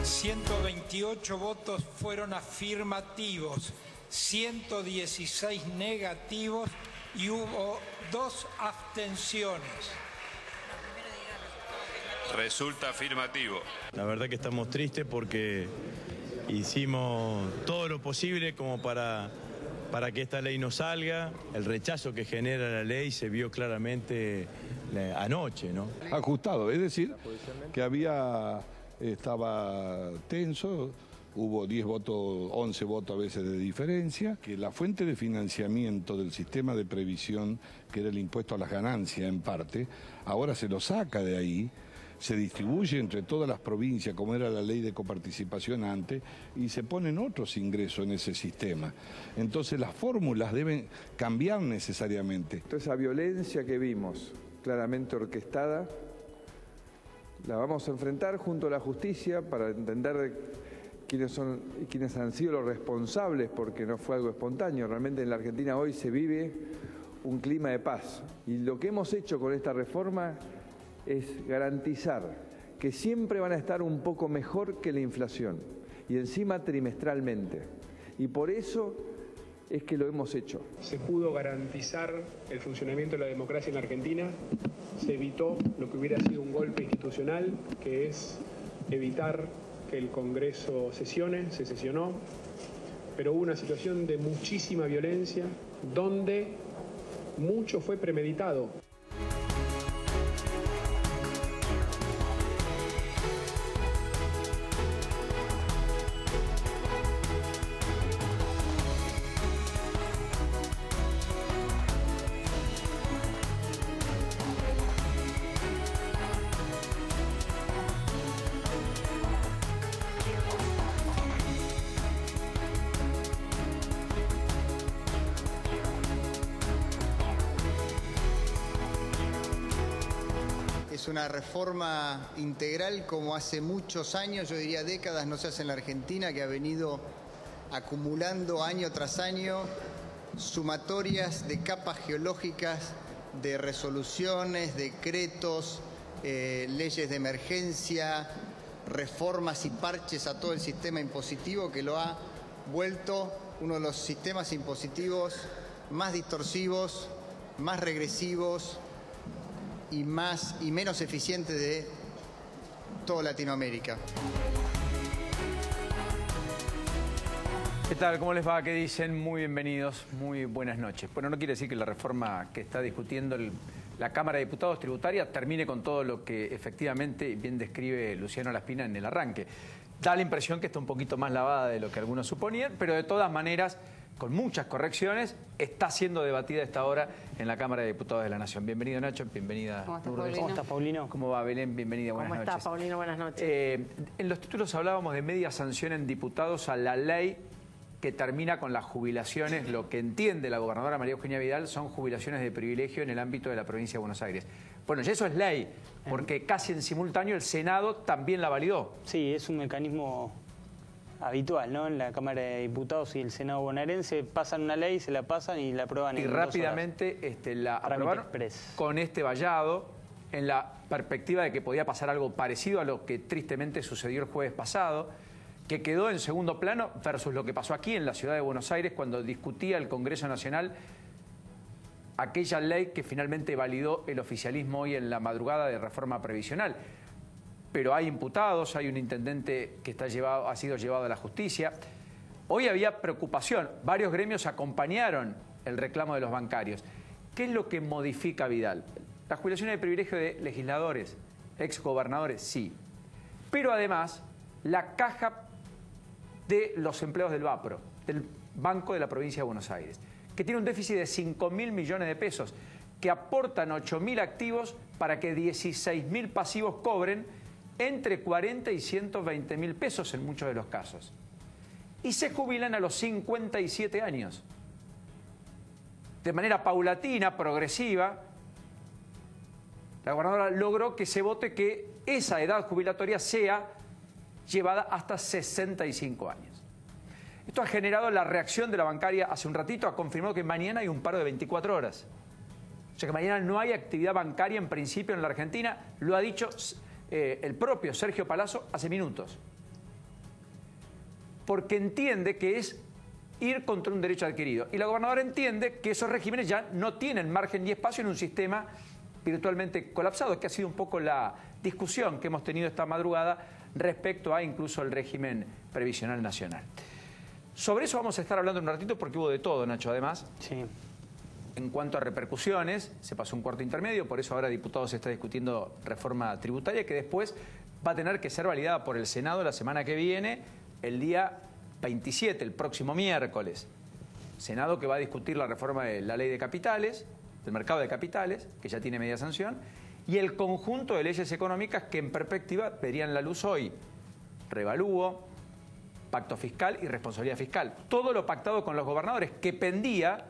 128 votos fueron afirmativos, 116 negativos y hubo 2 abstenciones. Resulta afirmativo. La verdad que estamos tristes porque hicimos todo lo posible como para que esta ley no salga. El rechazo que genera la ley se vio claramente anoche, ¿no? Ajustado, es decir, que estaba tenso, hubo 10 votos, 11 votos a veces de diferencia, que la fuente de financiamiento del sistema de previsión, que era el impuesto a las ganancias en parte, ahora se lo saca de ahí, se distribuye entre todas las provincias, como era la ley de coparticipación antes, y se ponen otros ingresos en ese sistema. Entonces las fórmulas deben cambiar necesariamente. Toda esa violencia que vimos, claramente orquestada, la vamos a enfrentar junto a la justicia para entender quiénes han sido los responsables, porque no fue algo espontáneo. Realmente en la Argentina hoy se vive un clima de paz. Y lo que hemos hecho con esta reforma es garantizar que siempre van a estar un poco mejor que la inflación, y encima trimestralmente. Y por eso es que lo hemos hecho. Se pudo garantizar el funcionamiento de la democracia en la Argentina, se evitó lo que hubiera sido un golpe institucional, que es evitar que el Congreso sesione, se sesionó, pero hubo una situación de muchísima violencia, donde mucho fue premeditado. Es una reforma integral como hace muchos años, yo diría décadas, no se hace en la Argentina, que ha venido acumulando año tras año sumatorias de capas geológicas de resoluciones, decretos, leyes de emergencia, reformas y parches a todo el sistema impositivo, que lo ha vuelto uno de los sistemas impositivos más distorsivos, más regresivos y menos eficientes de toda Latinoamérica. ¿Qué tal? ¿Cómo les va? ¿Qué dicen? Muy bienvenidos, muy buenas noches. Bueno, no quiere decir que la reforma que está discutiendo la Cámara de Diputados tributaria termine con todo lo que efectivamente bien describe Luciano Laspina en el arranque. Da la impresión que está un poquito más lavada de lo que algunos suponían, pero de todas maneras, con muchas correcciones, está siendo debatida a esta hora en la Cámara de Diputados de la Nación. Bienvenido, Nacho. Bienvenida, Lourdes. ¿Cómo estás, Paulino? ¿Cómo va, Belén? Bienvenida, buenas noches. ¿Cómo estás, Paulino? Buenas noches. En los títulos hablábamos de media sanción en diputados a la ley que termina con las jubilaciones. Lo que entiende la gobernadora María Eugenia Vidal son jubilaciones de privilegio en el ámbito de la provincia de Buenos Aires. Bueno, ya eso es ley, porque casi en simultáneo el Senado también la validó. Sí, es un mecanismo habitual, ¿no? En la Cámara de Diputados y el Senado bonaerense pasan una ley, se la pasan y la aprueban en 2 horas. Y rápidamente la aprobaron con este vallado, en la perspectiva de que podía pasar algo parecido a lo que tristemente sucedió el jueves pasado, que quedó en segundo plano versus lo que pasó aquí en la ciudad de Buenos Aires cuando discutía el Congreso Nacional aquella ley que finalmente validó el oficialismo hoy en la madrugada de reforma previsional. Pero hay imputados, hay un intendente que ha sido llevado a la justicia. Hoy había preocupación, varios gremios acompañaron el reclamo de los bancarios. ¿Qué es lo que modifica Vidal? Las jubilaciones de privilegio de legisladores, exgobernadores, sí. Pero además, la caja de los empleados del BAPRO, del Banco de la Provincia de Buenos Aires, que tiene un déficit de 5.000 millones de pesos, que aportan 8.000 activos para que 16.000 pasivos cobren entre 40 y 120.000 pesos en muchos de los casos. Y se jubilan a los 57 años. De manera paulatina, progresiva, la gobernadora logró que se vote que esa edad jubilatoria sea llevada hasta 65 años. Esto ha generado la reacción de la bancaria. Hace un ratito ha confirmado que mañana hay un paro de 24 horas. O sea que mañana no hay actividad bancaria en principio en la Argentina. Lo ha dicho el propio Sergio Palazzo hace minutos. porque entiende que es ir contra un derecho adquirido. Y la gobernadora entiende que esos regímenes ya no tienen margen ni espacio en un sistema virtualmente colapsado, que ha sido un poco la discusión que hemos tenido esta madrugada respecto a incluso el régimen previsional nacional. Sobre eso vamos a estar hablando un ratito porque hubo de todo, Nacho, además. Sí. En cuanto a repercusiones, se pasó un cuarto intermedio, por eso ahora diputados está discutiendo reforma tributaria que después va a tener que ser validada por el Senado la semana que viene, el día 27, el próximo miércoles. Senado que va a discutir la reforma de la ley de capitales, del mercado de capitales, que ya tiene media sanción, y el conjunto de leyes económicas que en perspectiva verían la luz hoy. Revalúo, pacto fiscal y responsabilidad fiscal. Todo lo pactado con los gobernadores, que pendía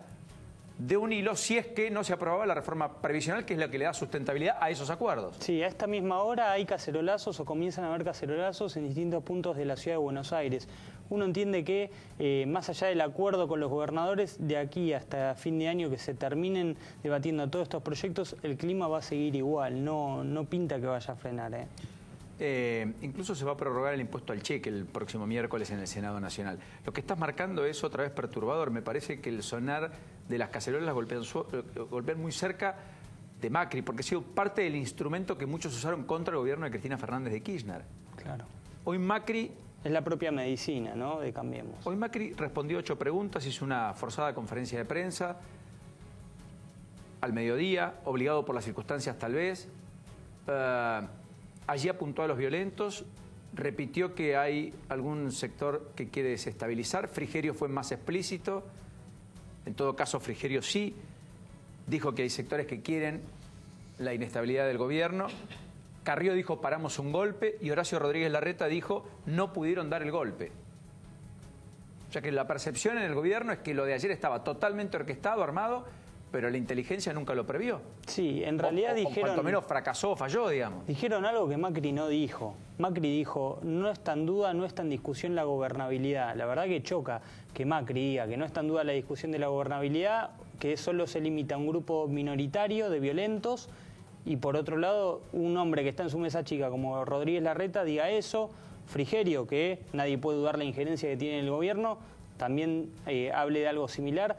de un hilo si es que no se aprobaba la reforma previsional, que es la que le da sustentabilidad a esos acuerdos. Sí, a esta misma hora hay cacerolazos o comienzan a haber cacerolazos en distintos puntos de la ciudad de Buenos Aires. Uno entiende que más allá del acuerdo con los gobernadores, de aquí hasta fin de año que se terminen debatiendo todos estos proyectos, el clima va a seguir igual, no pinta que vaya a frenar. Incluso se va a prorrogar el impuesto al cheque el próximo miércoles en el Senado Nacional. Lo que estás marcando es otra vez perturbador. Me parece que el sonar de las cacerolas golpean muy cerca de Macri, porque ha sido parte del instrumento que muchos usaron contra el gobierno de Cristina Fernández de Kirchner. Claro. Hoy Macri... Es la propia medicina, ¿no?, de Cambiemos. Hoy Macri respondió 8 preguntas, hizo una forzada conferencia de prensa al mediodía, obligado por las circunstancias tal vez. Allí apuntó a los violentos, repitió que hay algún sector que quiere desestabilizar. Frigerio fue más explícito, en todo caso Frigerio sí, dijo que hay sectores que quieren la inestabilidad del gobierno. Carrió dijo paramos un golpe y Horacio Rodríguez Larreta dijo no pudieron dar el golpe. O sea que la percepción en el gobierno es que lo de ayer estaba totalmente orquestado, armado, pero la inteligencia nunca lo previó. Sí, en realidad dijeron... cuanto menos fracasó o falló, digamos. Dijeron algo que Macri no dijo. Macri dijo, no está en duda, no está en discusión la gobernabilidad. La verdad que choca que Macri diga que no está en duda la discusión de la gobernabilidad, que solo se limita a un grupo minoritario de violentos, y por otro lado, un hombre que está en su mesa chica como Rodríguez Larreta diga eso. Frigerio, que nadie puede dudar la injerencia que tiene el gobierno, también hable de algo similar.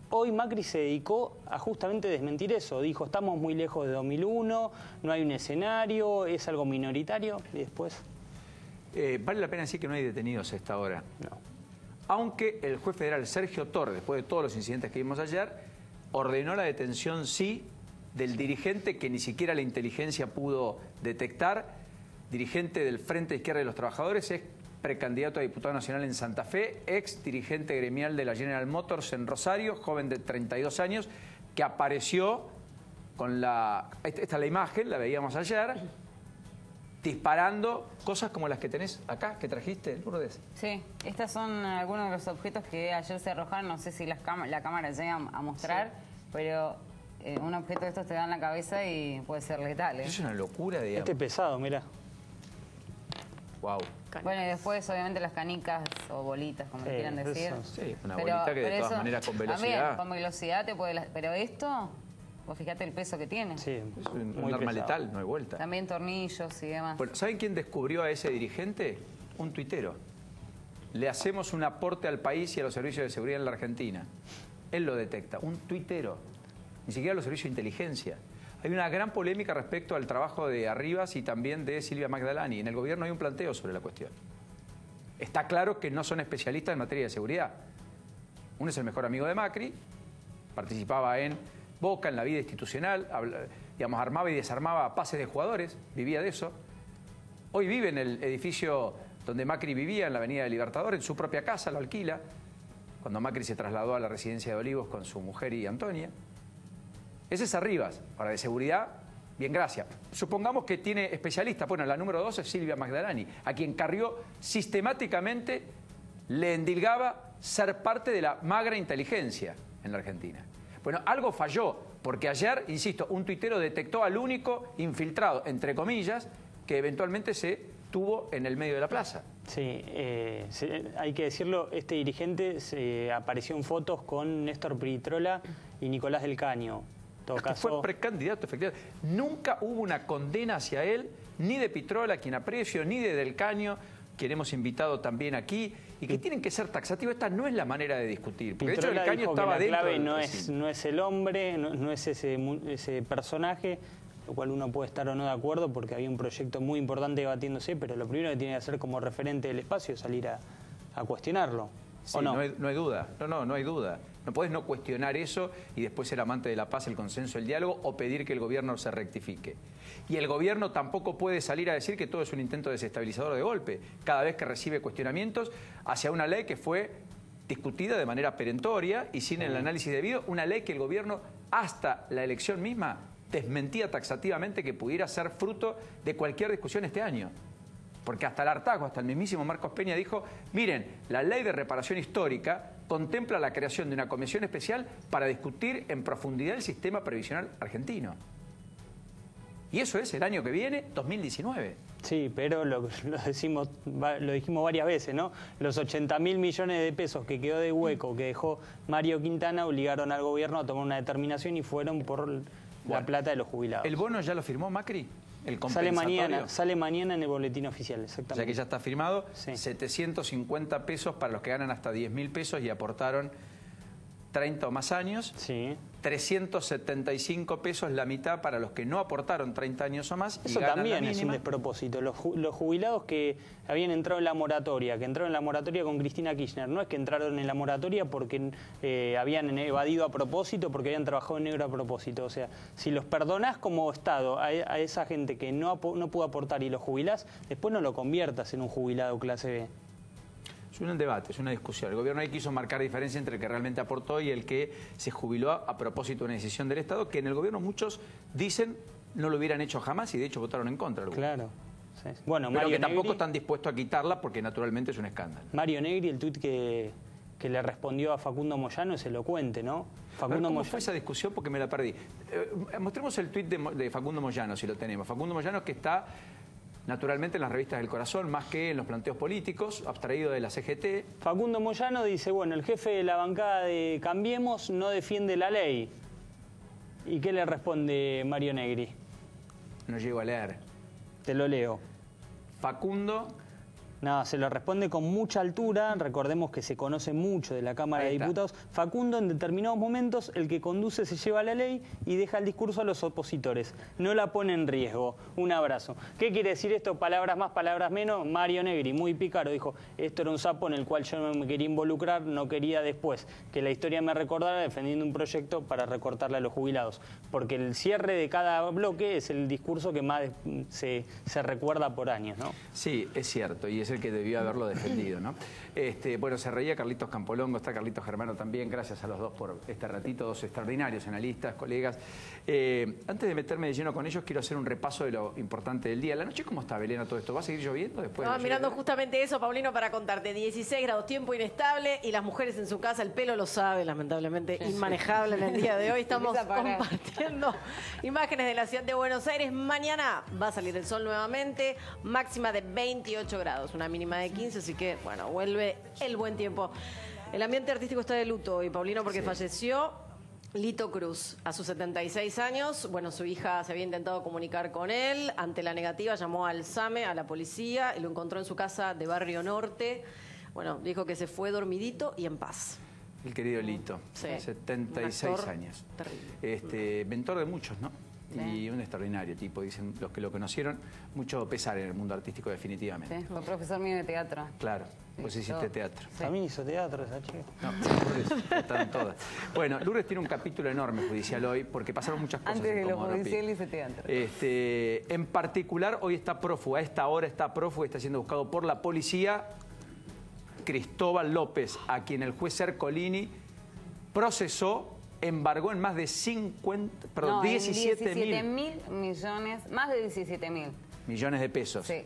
Hoy Macri se dedicó a justamente desmentir eso. Dijo, estamos muy lejos de 2001, no hay un escenario, es algo minoritario. Y después... vale la pena decir que no hay detenidos a esta hora. No. Aunque el juez federal Sergio Torres, después de todos los incidentes que vimos ayer, ordenó la detención, sí, del dirigente que ni siquiera la inteligencia pudo detectar, dirigente del Frente Izquierda de los Trabajadores, es precandidato a diputado nacional en Santa Fe, ex dirigente gremial de la General Motors en Rosario, joven de 32 años, que apareció con la... Esta es la imagen, la veíamos ayer, disparando cosas como las que tenés acá, que trajiste, Lourdes. Sí, estos son algunos de los objetos que ayer se arrojaron, no sé si la cámara llega a mostrar, sí, pero un objeto de estos te da en la cabeza y puede ser letal. Es una locura, digamos. Este pesado, mira. Wow. Bueno, y después obviamente las canicas o bolitas, como quieran decir. Sí, una bolita que de todas maneras con velocidad. También, con velocidad te puede... Pero esto, vos fíjate el peso que tiene. Sí, es un arma letal, no hay vuelta. También tornillos y demás. Bueno, ¿saben quién descubrió a ese dirigente? Un tuitero. Le hacemos un aporte al país y a los servicios de seguridad en la Argentina. Él lo detecta, un tuitero. Ni siquiera los servicios de inteligencia. Hay una gran polémica respecto al trabajo de Arribas y también de Silvia Magdalani. En el gobierno hay un planteo sobre la cuestión. Está claro que no son especialistas en materia de seguridad. Uno es el mejor amigo de Macri, participaba en Boca, en la vida institucional, digamos, armaba y desarmaba pases de jugadores, vivía de eso. Hoy vive en el edificio donde Macri vivía, en la Avenida del Libertador, en su propia casa, lo alquila, cuando Macri se trasladó a la residencia de Olivos con su mujer y Antonia. Ese es Arribas. Ahora, de seguridad, bien, gracias. Supongamos que tiene especialistas. Bueno, la número 2 es Silvia Magdalani, a quien Carrió sistemáticamente le endilgaba ser parte de la magra inteligencia en la Argentina. Bueno, algo falló, porque ayer, insisto, un tuitero detectó al único infiltrado, entre comillas, que eventualmente se tuvo en el medio de la plaza. Sí, hay que decirlo, este dirigente apareció en fotos con Néstor Pritrola y Nicolás del Caño. Fue precandidato, efectivamente. Nunca hubo una condena hacia él, ni de Pitrola, a quien aprecio, ni de Del Caño. quien hemos invitado también aquí, y que tienen que ser taxativos. Esta no es la manera de discutir. Porque de hecho Pitrola el caño dijo estaba que la dentro clave del no es el hombre, no es ese personaje, lo cual uno puede estar o no de acuerdo porque había un proyecto muy importante debatiéndose, pero lo primero que tiene que hacer como referente del espacio es salir a cuestionarlo. Sí, ¿O no? No hay duda. No hay duda. No podés no cuestionar eso y después ser amante de la paz, el consenso, el diálogo, o pedir que el gobierno se rectifique. Y el gobierno tampoco puede salir a decir que todo es un intento desestabilizador de golpe, cada vez que recibe cuestionamientos hacia una ley que fue discutida de manera perentoria y sin el análisis debido, una ley que el gobierno, hasta la elección misma, desmentía taxativamente que pudiera ser fruto de cualquier discusión este año. Porque hasta el hartazgo, hasta el mismísimo Marcos Peña dijo, miren, la ley de reparación histórica contempla la creación de una comisión especial para discutir en profundidad el sistema previsional argentino. Y eso es el año que viene, 2019. Sí, pero lo dijimos varias veces, ¿no? Los 80.000 millones de pesos que quedó de hueco que dejó Mario Quintana obligaron al gobierno a tomar una determinación y fueron por la plata de los jubilados. ¿El bono ya lo firmó Macri? ¿El sale mañana en el boletín oficial, exactamente. O sea que ya está firmado, sí. 750 pesos para los que ganan hasta 10.000 pesos y aportaron 30 o más años. Sí. 375 pesos, la mitad para los que no aportaron 30 años o más. Eso también es un despropósito. Los jubilados que habían entrado en la moratoria, con Cristina Kirchner, no es que entraron en la moratoria porque habían evadido a propósito, porque habían trabajado en negro a propósito. O sea, si los perdonás como Estado a esa gente que no pudo aportar y los jubilás, después no lo conviertas en un jubilado clase B. Es un debate, es una discusión. El gobierno ahí quiso marcar diferencia entre el que realmente aportó y el que se jubiló a propósito de una decisión del Estado, que en el gobierno muchos dicen no lo hubieran hecho jamás y de hecho votaron en contra. Claro. Sí. Bueno, pero Mario que tampoco Negri, están dispuestos a quitarla porque naturalmente es un escándalo. Mario Negri, el tuit que le respondió a Facundo Moyano es elocuente, ¿no? ¿Cómo fue esa discusión? Porque me la perdí. Mostremos el tuit de Facundo Moyano, si lo tenemos. Facundo Moyano, que está naturalmente en las revistas del corazón, más que en los planteos políticos, abstraído de la CGT. Facundo Moyano dice, bueno, el jefe de la bancada de Cambiemos no defiende la ley. ¿Y qué le responde Mario Negri? No llego a leer. Te lo leo. Facundo... No, se lo responde con mucha altura, recordemos que se conoce mucho de la Cámara de Diputados. Facundo, en determinados momentos, el que conduce se lleva la ley y deja el discurso a los opositores. No la pone en riesgo. Un abrazo. ¿Qué quiere decir esto? Palabras más, palabras menos. Mario Negri, muy pícaro, dijo, esto era un sapo en el cual yo no me quería involucrar, no quería después que la historia me recordara defendiendo un proyecto para recortarle a los jubilados. Porque el cierre de cada bloque es el discurso que más se recuerda por años, ¿no? Sí, es cierto, y es el que debió haberlo defendido, ¿no? Bueno, se reía Carlitos Campolongo, está Carlitos Germano también, gracias a los dos por este ratito, dos extraordinarios analistas, colegas. Antes de meterme de lleno con ellos, quiero hacer un repaso de lo importante del día. ¿La noche cómo está, Belén, a todo esto? ¿Va a seguir lloviendo después? No, mirando justamente eso, Paulino, para contarte, 16 grados, tiempo inestable, y las mujeres en su casa, el pelo lo sabe, lamentablemente, inmanejable en el día de hoy. Estamos compartiendo imágenes de la ciudad de Buenos Aires. Mañana va a salir el sol nuevamente, máxima de 28 grados, una mínima de 15, así que, bueno, vuelve el buen tiempo. El ambiente artístico está de luto hoy, Paulino, porque falleció Lito Cruz a sus 76 años. Bueno, su hija se había intentado comunicar con él. Ante la negativa, llamó al SAME, a la policía, y lo encontró en su casa de Barrio Norte. Bueno, dijo que se fue dormidito y en paz. El querido Lito, 76 años. Terrible. Mentor de muchos, ¿no? Sí. Y un extraordinario tipo, dicen los que lo conocieron. Mucho pesar en el mundo artístico, definitivamente. Sí, fue profesor mío de teatro. Claro, vos hiciste teatro. Sí. También hizo teatro esa chica. No, estaban todas. Bueno, Lourdes tiene un capítulo enorme judicial hoy, porque pasaron muchas cosas. Antes de lo judicial hice teatro. En particular, hoy está prófugo, a esta hora está prófugo, está siendo buscado por la policía, Cristóbal López, a quien el juez Ercolini procesó, embargó en más de 17 mil millones, más de 17 mil millones de pesos. Sí.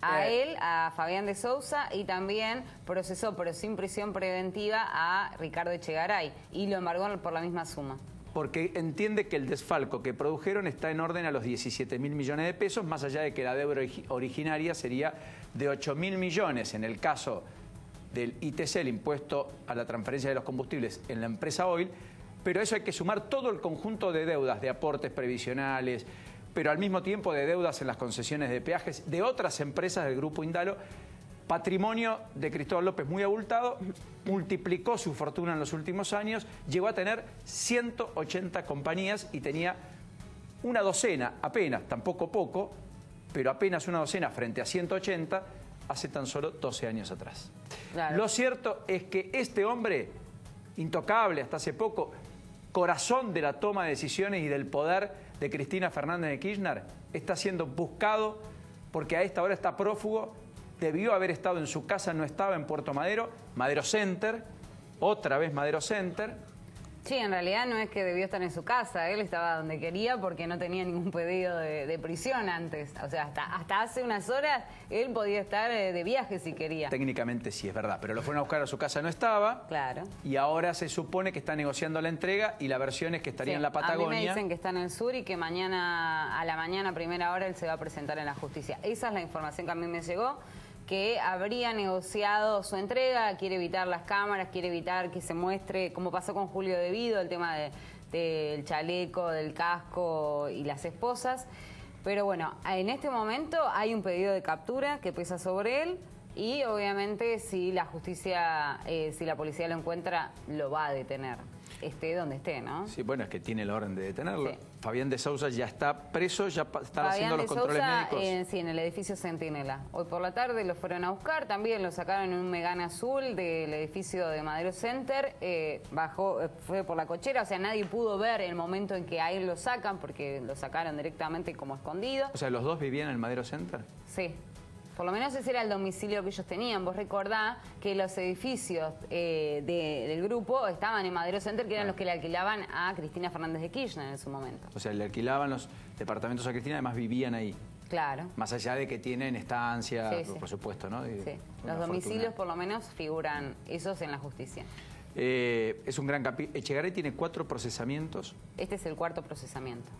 A él, a Fabián de Sousa, y también procesó, pero sin prisión preventiva, a Ricardo Echegaray, y lo embargó por la misma suma. Porque entiende que el desfalco que produjeron está en orden a los 17 mil millones de pesos, más allá de que la deuda originaria sería de 8 mil millones en el caso del ITC, el impuesto a la transferencia de los combustibles en la empresa Oil, pero eso hay que sumar todo el conjunto de deudas, de aportes previsionales, pero al mismo tiempo de deudas en las concesiones de peajes de otras empresas del Grupo Indalo, patrimonio de Cristóbal López muy abultado, multiplicó su fortuna en los últimos años, llegó a tener 180 compañías y tenía una docena, apenas, tampoco poco, pero apenas una docena frente a 180 hace tan solo 12 años atrás. Claro. Lo cierto es que este hombre, intocable hasta hace poco, corazón de la toma de decisiones y del poder de Cristina Fernández de Kirchner, está siendo buscado porque a esta hora está prófugo. Debió haber estado en su casa, no estaba en Puerto Madero, Madero Center, otra vez Madero Center. Sí, en realidad no es que debió estar en su casa, él estaba donde quería porque no tenía ningún pedido de prisión antes. O sea, hasta hace unas horas él podía estar de viaje si quería. Técnicamente sí, es verdad, pero lo fueron a buscar a su casa, no estaba. Claro. Y ahora se supone que está negociando la entrega y la versión es que estaría en la Patagonia. A mí me dicen que está en el sur y que mañana, a la mañana, primera hora, él se va a presentar en la justicia. Esa es la información que a mí me llegó, que habría negociado su entrega, quiere evitar las cámaras, quiere evitar que se muestre, como pasó con Julio Devido, el tema del chaleco, del casco y las esposas. Pero bueno, en este momento hay un pedido de captura que pesa sobre él y obviamente si la justicia, si la policía lo encuentra, lo va a detener. Esté donde esté, ¿no? Sí, bueno, es que tiene el orden de detenerlo. Sí. Fabián de Sousa ya está preso, ya están haciendo los controles médicos. Sí, en el edificio Centinela. Hoy por la tarde lo fueron a buscar, también lo sacaron en un Megane azul del edificio de Madero Center, fue por la cochera, o sea, nadie pudo ver el momento en que a él lo sacan, porque lo sacaron directamente como escondido. O sea, ¿los dos vivían en el Madero Center? Sí. Por lo menos ese era el domicilio que ellos tenían. Vos recordá que los edificios del grupo estaban en Madero Center, que eran los que le alquilaban a Cristina Fernández de Kirchner en su momento. O sea, le alquilaban los departamentos a Cristina, además vivían ahí. Claro. Más allá de que tienen estancia, sí, sí. Por supuesto, ¿no? Sí. Los domicilios, por lo menos, figuran esos en la justicia. Es un gran capítulo. Echegaray tiene 4 procesamientos. Este es el 4º procesamiento.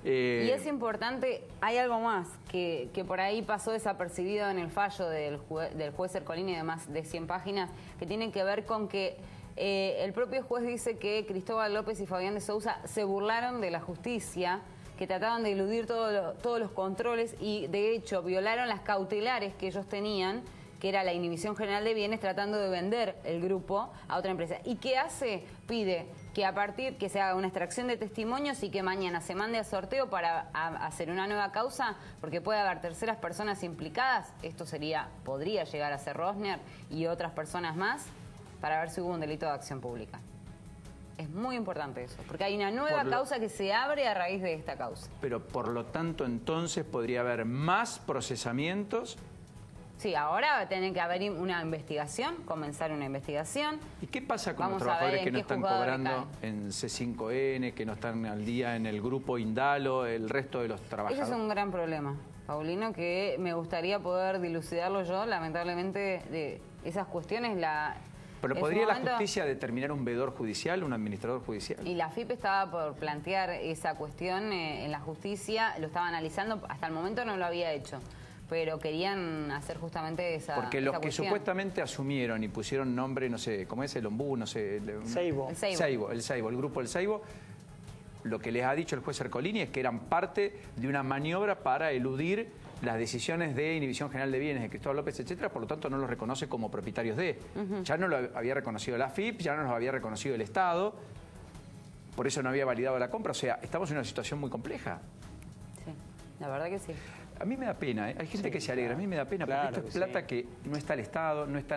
Y es importante, hay algo más que por ahí pasó desapercibido en el fallo del juez Ercolini de más de 100 páginas, que tiene que ver con que el propio juez dice que Cristóbal López y Fabián de Sousa se burlaron de la justicia, que trataban de eludir todos los controles y de hecho violaron las cautelares que ellos tenían, que era la inhibición general de bienes, tratando de vender el grupo a otra empresa. ¿Y qué hace? Pide que se haga una extracción de testimonios y que mañana se mande a sorteo para hacer una nueva causa, porque puede haber terceras personas implicadas. Esto podría llegar a ser Rosner y otras personas más, para ver si hubo un delito de acción pública. Es muy importante eso, porque hay una nueva causa que se abre a raíz de esta causa. Pero por lo tanto, entonces podría haber más procesamientos. Sí, ahora tiene que haber una investigación, comenzar una investigación. ¿Y qué pasa con los trabajadores que no están cobrando en C5N, que no están al día en el grupo Indalo, el resto de los trabajadores? Eso es un gran problema, Paulino, que me gustaría poder dilucidarlo yo. Lamentablemente, de esas cuestiones... ¿Pero podría la justicia determinar un veedor judicial, un administrador judicial? Y la AFIP estaba por plantear esa cuestión en la justicia, lo estaba analizando, hasta el momento no lo había hecho. Pero querían hacer justamente esa Porque los que cuestión. Supuestamente asumieron y pusieron nombre, no sé, ¿cómo es? El Ombú, no sé. Seibo. El Seibo, el grupo del Seibo. Lo que les ha dicho el juez Ercolini es que eran parte de una maniobra para eludir las decisiones de inhibición general de bienes de Cristóbal López, etcétera, por lo tanto no los reconoce como propietarios de. Ya no lo había reconocido la AFIP, ya no los había reconocido el Estado, por eso no había validado la compra. O sea, estamos en una situación muy compleja. Sí, la verdad que sí. A mí me da pena, hay gente que se alegra, a mí me da pena, porque esto es plata que no está el Estado, no está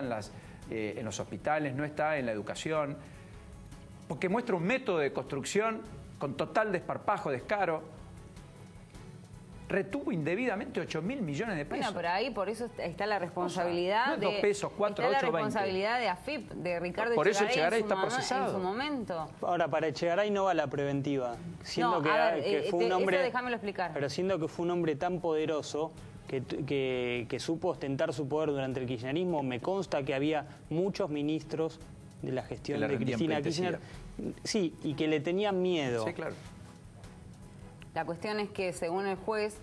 en los hospitales, no está en la educación, porque muestra un método de construcción con total desparpajo, descaro. Retuvo indebidamente 8.000 millones de pesos. Bueno, pero ahí por eso está la responsabilidad no es 2 pesos, 4, 8, 20. Está la responsabilidad de AFIP, de Ricardo por eso Echegaray está procesado. En su momento. Ahora, para Echegaray no va la preventiva. Siendo que fue un hombre, eso déjamelo explicar. Pero siendo que fue un hombre tan poderoso que supo ostentar su poder durante el kirchnerismo, me consta que había muchos ministros de la gestión de Cristina Kirchner. Sí, y que le tenían miedo. Sí, claro. La cuestión es que, según el juez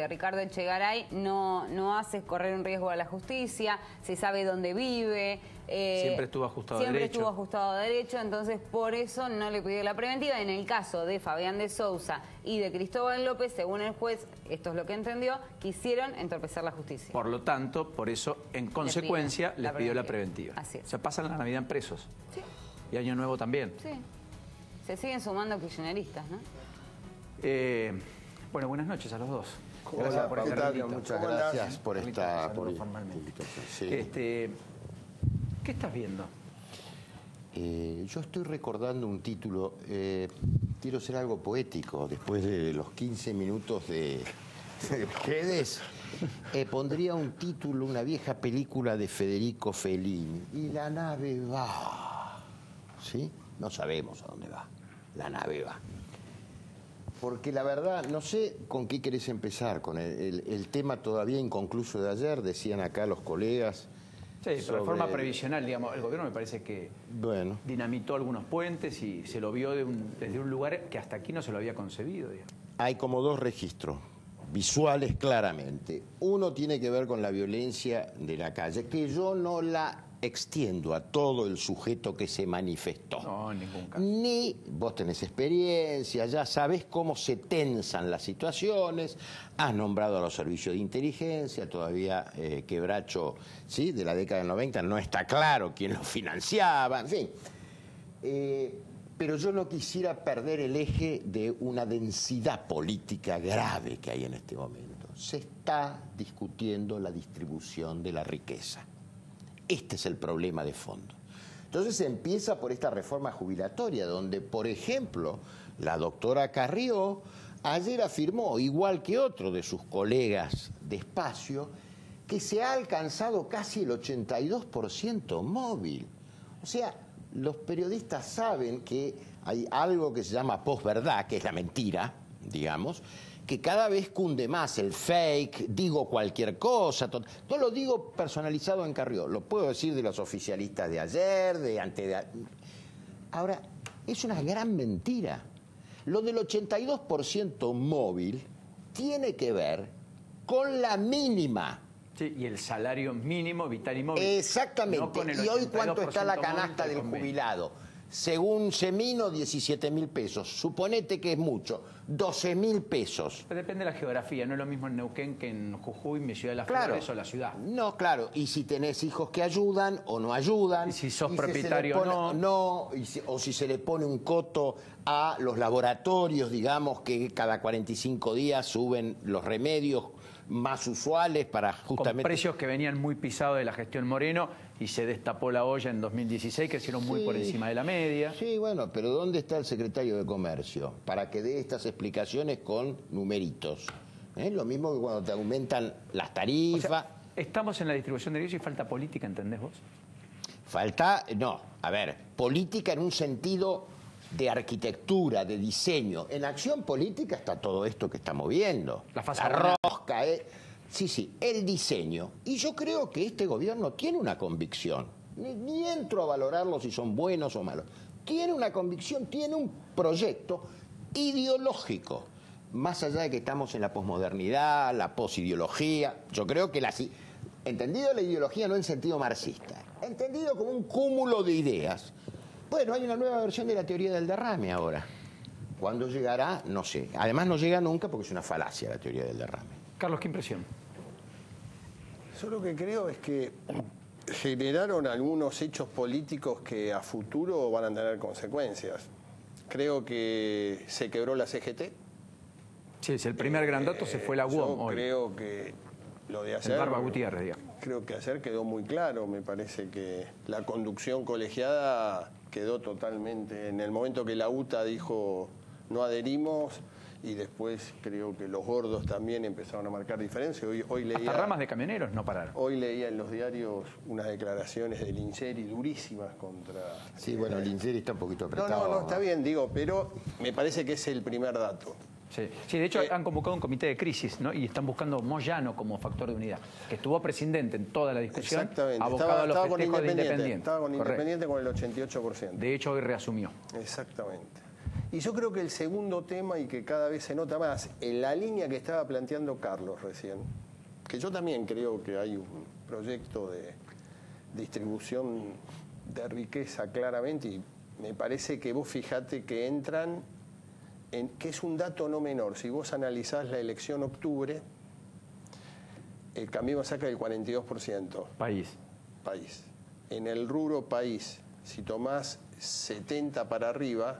Ricardo Echegaray, no hace correr un riesgo a la justicia, se sabe dónde vive. Siempre estuvo ajustado a derecho. Siempre estuvo ajustado a derecho, entonces por eso no le pidió la preventiva. En el caso de Fabián de Sousa y de Cristóbal López, según el juez, esto es lo que entendió, quisieron entorpecer la justicia. Por lo tanto, por eso, en consecuencia, les pidió la preventiva. Así es. O sea, pasan la Navidad presos. Sí. Y Año Nuevo también. Sí. Se siguen sumando kirchneristas, ¿no? Bueno, buenas noches a los dos. Gracias por esta invitación. Muchas gracias por esta invitación. Sí. ¿Qué estás viendo? Yo estoy recordando un título. Quiero ser algo poético. Después de los 15 minutos de ustedes, pondría un título, una vieja película de Federico Fellini. Y la nave va. ¿Sí? No sabemos a dónde va. La nave va. Porque la verdad, no sé con qué querés empezar, con el tema todavía inconcluso de ayer, decían acá los colegas. Sí, pero de forma previsional, digamos, el gobierno me parece que dinamitó algunos puentes y se lo vio desde un lugar que hasta aquí no se lo había concebido, digamos. Hay como dos registros visuales claramente. Uno tiene que ver con la violencia de la calle, que yo no la extiendo a todo el sujeto que se manifestó. No, en ningún caso. Ni vos tenés experiencia, ya sabés cómo se tensan las situaciones, has nombrado a los servicios de inteligencia, todavía Quebracho, ¿sí?, de la década del 90, no está claro quién lo financiaba, en fin. Pero yo no quisiera perder el eje de una densidad política grave que hay en este momento. Se está discutiendo la distribución de la riqueza. Este es el problema de fondo. Entonces se empieza por esta reforma jubilatoria, donde, por ejemplo, la doctora Carrió ayer afirmó, igual que otro de sus colegas de espacio, que se ha alcanzado casi el 82% móvil. O sea, los periodistas saben que hay algo que se llama posverdad, que es la mentira, digamos, que cada vez cunde más el fake, digo cualquier cosa, todo lo digo personalizado en Carrió, lo puedo decir de los oficialistas de ayer, de antes de... Ahora, es una gran mentira. Lo del 82% móvil tiene que ver con la mínima. Sí, y el salario mínimo, vital y móvil. Exactamente. No, ¿y hoy cuánto está la canasta del jubilado? Según Semino, 17.000 pesos. Suponete que es mucho, 12.000 pesos. Pero depende de la geografía, no es lo mismo en Neuquén que en Jujuy, mi ciudad de las Flores o la ciudad. No, claro, y si tenés hijos que ayudan o no ayudan. Y si sos propietario o no. O si se le pone un coto a los laboratorios, digamos, que cada 45 días suben los remedios más usuales para justamente... Con precios que venían muy pisados de la gestión Moreno y se destapó la olla en 2016, que hicieron muy por encima de la media. Sí, bueno, pero ¿dónde está el secretario de Comercio para que dé estas explicaciones con numeritos? Lo mismo que cuando te aumentan las tarifas. O sea, estamos en la distribución de ingresos y falta política, ¿entendés vos? Falta, no, a ver, política en un sentido de arquitectura, de diseño. En acción política está todo esto que estamos viendo. La rosca, sí, el diseño. Y yo creo que este gobierno tiene una convicción. Ni entro a valorarlo si son buenos o malos. Tiene una convicción, tiene un proyecto ideológico. Más allá de que estamos en la posmodernidad, la posideología, yo creo que entendido la ideología no en sentido marxista, entendido como un cúmulo de ideas. Bueno, hay una nueva versión de la teoría del derrame ahora. ¿Cuándo llegará? No sé. Además no llega nunca porque es una falacia la teoría del derrame. Carlos, ¿qué impresión? Yo lo que creo es que generaron algunos hechos políticos que a futuro van a tener consecuencias. Creo que se quebró la CGT. Sí, es el primer gran dato, se fue la UOM hoy. Creo que lo de ayer... El Barba Gutiérrez, digamos. Creo que ayer quedó muy claro, me parece que la conducción colegiada quedó totalmente... En el momento que la UTA dijo no adherimos, y después creo que los gordos también empezaron a marcar diferencia. Hoy leía... Hasta ramas de camioneros no pararon. Hoy leía en los diarios unas declaraciones de Linceri durísimas contra... Sí, bueno, Linceri está un poquito apretado. No, está bien, digo, pero me parece que es el primer dato. Sí, de hecho han convocado un comité de crisis, ¿no? Y están buscando Moyano como factor de unidad, que estuvo presidente en toda la discusión. Exactamente. Abocado a los festejos de Independiente. Estaba con Independiente con el 88%. De hecho, hoy reasumió. Exactamente. Y yo creo que el segundo tema, y que cada vez se nota más, en la línea que estaba planteando Carlos recién, que yo también creo que hay un proyecto de distribución de riqueza claramente, y me parece que vos fijate que entran, que es un dato no menor. Si vos analizás la elección octubre, el Cambiemos saca el 42%. País. En el rubro país, si tomás 70 para arriba,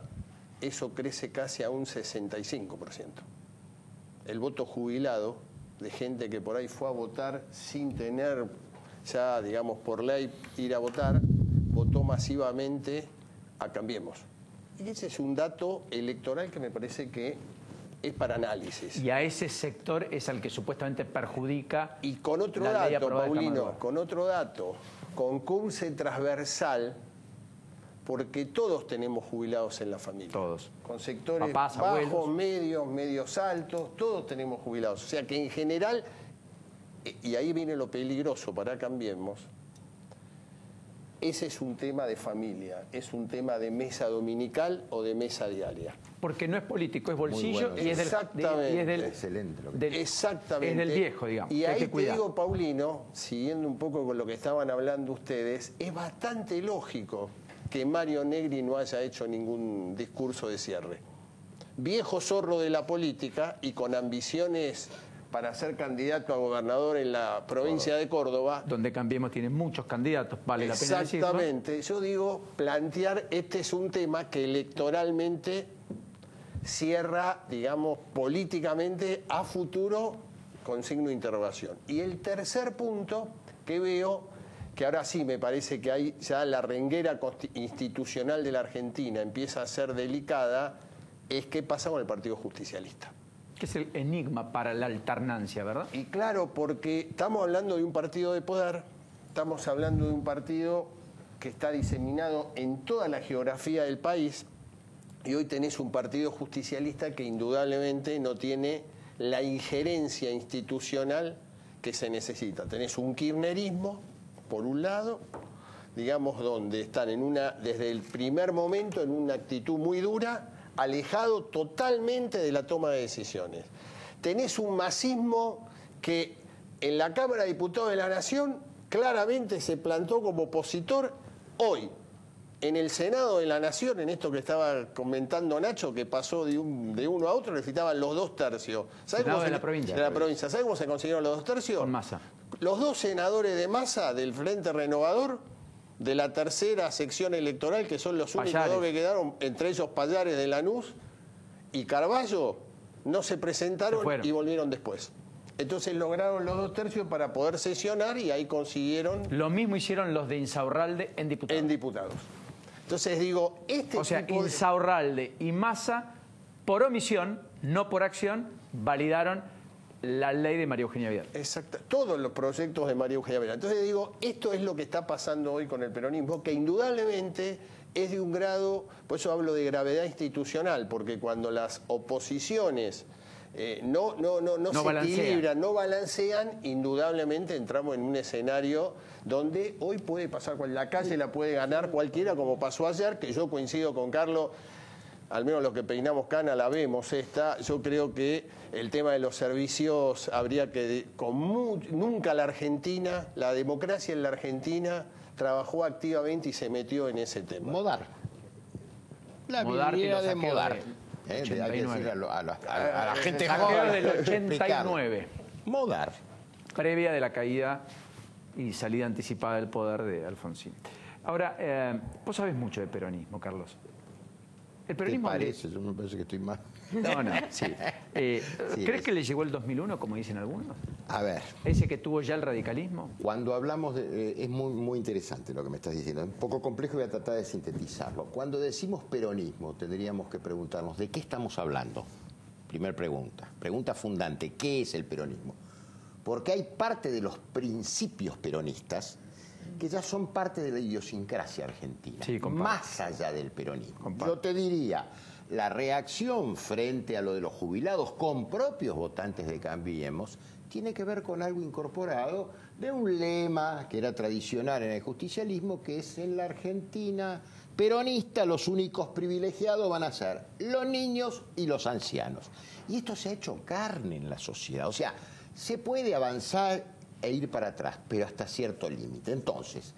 eso crece casi a un 65%. El voto jubilado, de gente que por ahí fue a votar sin tener ya, digamos, por ley ir a votar, votó masivamente a Cambiemos. Y ese es un dato electoral que me parece que es para análisis. Y a ese sector es al que supuestamente perjudica. Y con otro dato, Paulino, con CUMSE transversal, porque todos tenemos jubilados en la familia. Todos. Con sectores papás, bajos, abuelos, medios altos, todos tenemos jubilados. O sea que en general, y ahí viene lo peligroso para Cambiemos, ese es un tema de familia, es un tema de mesa dominical o de mesa diaria. Porque no es político, es bolsillo, bueno, y es del... Exactamente. Excelente. Exactamente. Es del viejo, digamos. Y ahí te digo, Paulino, siguiendo un poco con lo que estaban hablando ustedes, es bastante lógico que Mario Negri no haya hecho ningún discurso de cierre. Viejo zorro de la política y con ambiciones para ser candidato a gobernador en la provincia de Córdoba. Donde Cambiemos tiene muchos candidatos, vale la pena decirlo. Exactamente. Yo digo, plantear, este es un tema que electoralmente cierra, digamos, políticamente a futuro con signo de interrogación. Y el tercer punto que veo, que ahora sí me parece que hay ya la renguera institucional de la Argentina empieza a ser delicada, es qué pasa con el Partido Justicialista. Que es el enigma para la alternancia, ¿verdad? Y claro, porque estamos hablando de un partido de poder, estamos hablando de un partido que está diseminado en toda la geografía del país, y hoy tenés un partido justicialista que indudablemente no tiene la injerencia institucional que se necesita. Tenés un kirchnerismo, por un lado, digamos, donde están desde el primer momento en una actitud muy dura, alejado totalmente de la toma de decisiones. Tenés un masismo que en la Cámara de Diputados de la Nación claramente se plantó como opositor. Hoy, en el Senado de la Nación, en esto que estaba comentando Nacho, que pasó de uno a otro, necesitaban los 2 tercios. Senado de la provincia. De la provincia. ¿Sabes cómo se consiguieron los 2 tercios? Con Massa. Los 2 senadores de Massa del Frente Renovador, de la tercera sección electoral, que son los únicos 2 que quedaron, entre ellos Pallares de Lanús y Carballo, no se presentaron y volvieron después. Entonces lograron los 2 tercios para poder sesionar y ahí consiguieron... Lo mismo hicieron los de Insaurralde en diputados. En diputados. Entonces digo, o sea, Insaurralde y Massa, por omisión, no por acción, validaron la ley de María Eugenia Vidal. Exacto, todos los proyectos de María Eugenia Vidal. Entonces digo, esto es lo que está pasando hoy con el peronismo, que indudablemente es de un grado, por eso hablo de gravedad institucional, porque cuando las oposiciones no se equilibran, no balancean, indudablemente entramos en un escenario donde hoy puede pasar, la calle la puede ganar cualquiera, como pasó ayer, que yo coincido con Carlos. Al menos los que peinamos cana la vemos esta. Yo creo que el tema de los servicios habría que... Nunca la Argentina, la democracia en la Argentina trabajó activamente y se metió en ese tema. Modar. La idea de Modar. Hay que decirle a la gente joven del 89. Modar. Previa de la caída y salida anticipada del poder de Alfonsín. Ahora, vos sabés mucho de peronismo, Carlos. El peronismo... ¿Te parece? Yo me parece que estoy mal. No, sí. ¿Crees que le llegó el 2001, como dicen algunos? A ver. ¿Ese que tuvo ya el radicalismo? Cuando hablamos de... es muy interesante lo que me estás diciendo. Es un poco complejo y voy a tratar de sintetizarlo. Cuando decimos peronismo, tendríamos que preguntarnos ¿de qué estamos hablando? Primer pregunta. Pregunta fundante. ¿Qué es el peronismo? Porque hay parte de los principios peronistas que ya son parte de la idiosincrasia argentina, sí, más allá del peronismo. Yo te diría, la reacción frente a lo de los jubilados con propios votantes de Cambiemos tiene que ver con algo incorporado de un lema que era tradicional en el justicialismo, que es en la Argentina peronista, los únicos privilegiados van a ser los niños y los ancianos. Y esto se ha hecho carne en la sociedad. O sea, se puede avanzar e ir para atrás, pero hasta cierto límite. Entonces,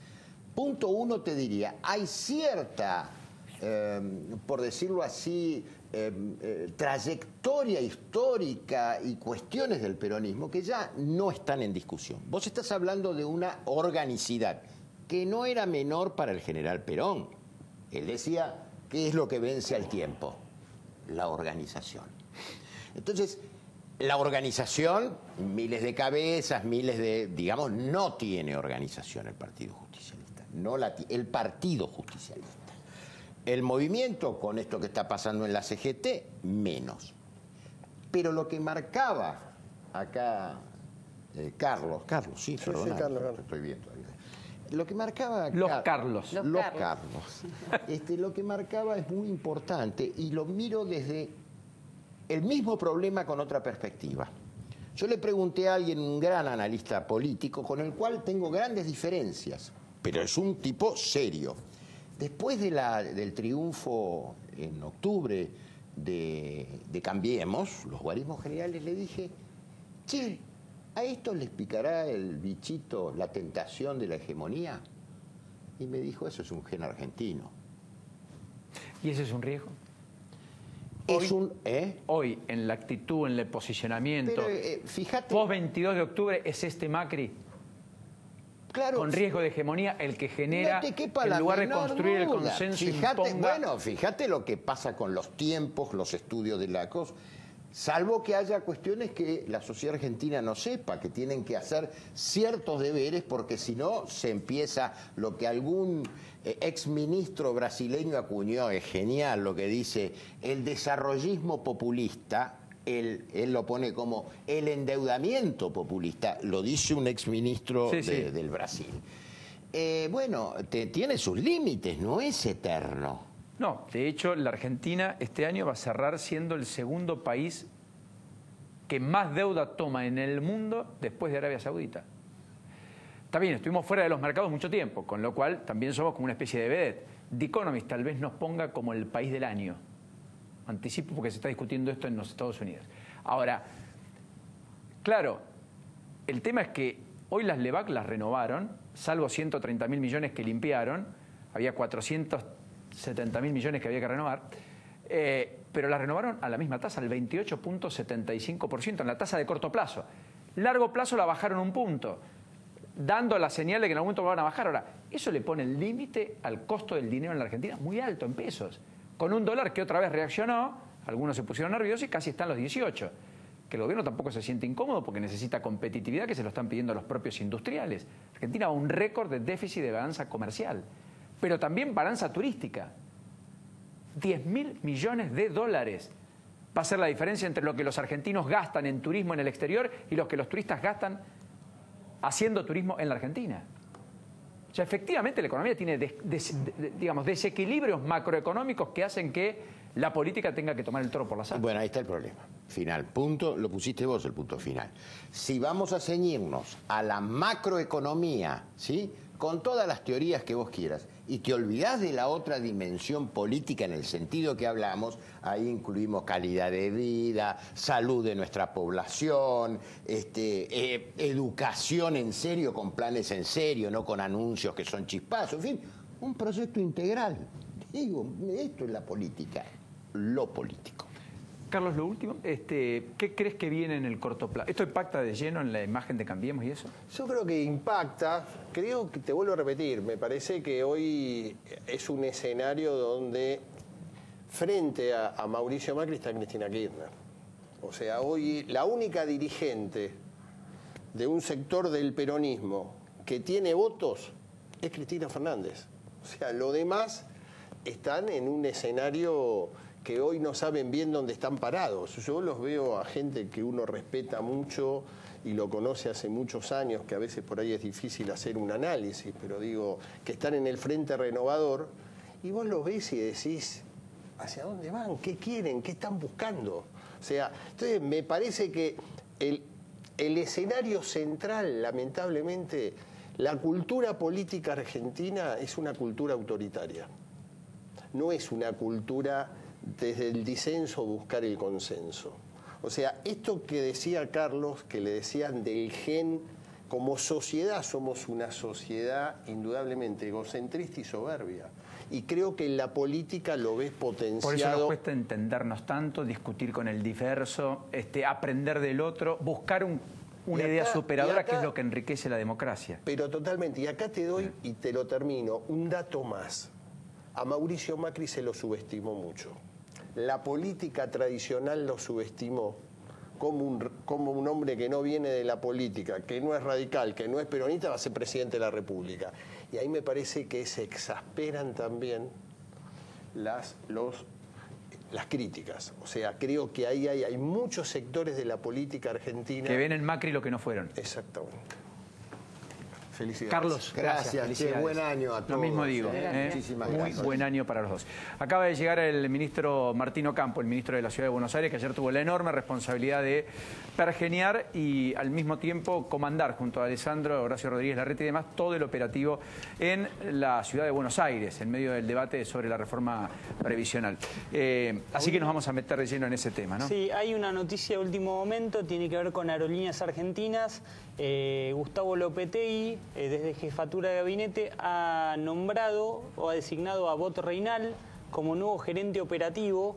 punto uno te diría, hay cierta, por decirlo así, trayectoria histórica y cuestiones del peronismo que ya no están en discusión. Vos estás hablando de una organicidad que no era menor para el general Perón. Él decía, ¿qué es lo que vence al tiempo? La organización. Entonces, la organización, miles de cabezas, miles de, digamos, no tiene organización el Partido Justicialista, el Partido Justicialista. El movimiento, con esto que está pasando en la CGT, menos. Pero lo que marcaba acá, Carlos, sí, perdón, sí, Carlos. Estoy bien todavía. Lo que marcaba... Los Carlos. Lo que marcaba es muy importante y lo miro desde el mismo problema con otra perspectiva. Yo le pregunté a alguien, un gran analista político, con el cual tengo grandes diferencias, pero es un tipo serio. Después del triunfo en octubre de Cambiemos, los guarismos generales, le dije, che, ¿a esto les picará el bichito, la tentación de la hegemonía? Y me dijo, eso es un gen argentino. ¿Y ese es un riesgo? Hoy, en la actitud, en el posicionamiento, fíjate, post 22 de octubre, ¿es este Macri? Claro, con riesgo de hegemonía el que genera, en lugar de construir el consenso, fíjate lo que pasa con los tiempos, los estudios de la cosa. Salvo que haya cuestiones que la sociedad argentina no sepa, que tienen que hacer ciertos deberes, porque si no se empieza lo que algún exministro brasileño acuñó, es genial lo que dice, el desarrollismo populista. Él lo pone como el endeudamiento populista, lo dice un exministro del Brasil. Tiene sus límites, no es eterno. No, de hecho, la Argentina este año va a cerrar siendo el segundo país que más deuda toma en el mundo después de Arabia Saudita. Está bien, estuvimos fuera de los mercados mucho tiempo, con lo cual también somos como una especie de vedette. The Economist tal vez nos ponga como el país del año. Anticipo porque se está discutiendo esto en los Estados Unidos. Ahora, claro, el tema es que hoy las LEVAC las renovaron, salvo 130.000 millones que limpiaron, había 470.000 millones que había que renovar, pero las renovaron a la misma tasa, al 28.75%, en la tasa de corto plazo. Largo plazo la bajaron un punto, dando la señal de que en algún momento van a bajar. Ahora, eso le pone el límite al costo del dinero en la Argentina muy alto en pesos. Con un dólar que otra vez reaccionó, algunos se pusieron nerviosos y casi están los 18. Que el gobierno tampoco se siente incómodo porque necesita competitividad que se lo están pidiendo los propios industriales. Argentina va a un récord de déficit de balanza comercial, pero también balanza turística. 10.000 millones de dólares va a ser la diferencia entre lo que los argentinos gastan en turismo en el exterior y lo que los turistas gastan haciendo turismo en la Argentina. O sea, efectivamente la economía tiene, digamos, desequilibrios macroeconómicos que hacen que la política tenga que tomar el toro por las astas. Bueno, ahí está el problema. Final, punto, lo pusiste vos el punto final. Si vamos a ceñirnos a la macroeconomía, ¿sí?, con todas las teorías que vos quieras, y te olvidás de la otra dimensión política en el sentido que hablamos, ahí incluimos calidad de vida, salud de nuestra población, educación en serio, con planes en serio, no con anuncios que son chispazos, en fin, un proyecto integral. Digo, esto es la política, lo político. Carlos, lo último, ¿qué crees que viene en el corto plazo? ¿Esto impacta de lleno en la imagen de Cambiemos y eso? Yo creo que impacta, creo que te vuelvo a repetir, me parece que hoy es un escenario donde frente a Mauricio Macri está Cristina Kirchner. O sea, hoy la única dirigente de un sector del peronismo que tiene votos es Cristina Fernández. O sea, lo demás están en un escenario que hoy no saben bien dónde están parados. Yo los veo a gente que uno respeta mucho y lo conoce hace muchos años, que a veces por ahí es difícil hacer un análisis, pero digo, que están en el Frente Renovador, y vos los ves y decís, ¿hacia dónde van? ¿Qué quieren? ¿Qué están buscando? O sea, entonces me parece que el escenario central, lamentablemente, la cultura política argentina es una cultura autoritaria. no es una cultura desde el disenso buscar el consenso. O sea, esto que decía Carlos, que le decían del gen, como sociedad somos una sociedad indudablemente egocentrista y soberbia. Y creo que en la política lo ves potenciado. Por eso nos cuesta entendernos tanto, discutir con el diverso, aprender del otro, buscar una idea superadora, que es lo que enriquece la democracia. Pero totalmente. Y acá te doy, y te lo termino, un dato más. A Mauricio Macri se lo subestimó mucho. La política tradicional lo subestimó como un hombre que no viene de la política, que no es radical, que no es peronista, va a ser presidente de la República. Y ahí me parece que se exasperan también las críticas. O sea, creo que ahí hay muchos sectores de la política argentina que ven en Macri lo que no fueron. Exactamente. Felicidades. Carlos, gracias. Felicidades. Buen año a todos. Lo mismo digo. Muchísimas Muy gracias. buen año para los dos. Acaba de llegar el ministro Martín Ocampo, el ministro de la Ciudad de Buenos Aires, que ayer tuvo la enorme responsabilidad de pergeniar y al mismo tiempo comandar junto a Alessandro, Horacio Rodríguez Larreta y demás todo el operativo en la Ciudad de Buenos Aires, en medio del debate sobre la reforma previsional. Así que nos vamos a meter de lleno en ese tema, ¿no? Sí, hay una noticia de último momento, tiene que ver con Aerolíneas Argentinas. Gustavo Lopetegui, desde Jefatura de Gabinete, ha nombrado o ha designado a Bot Reinal como nuevo gerente operativo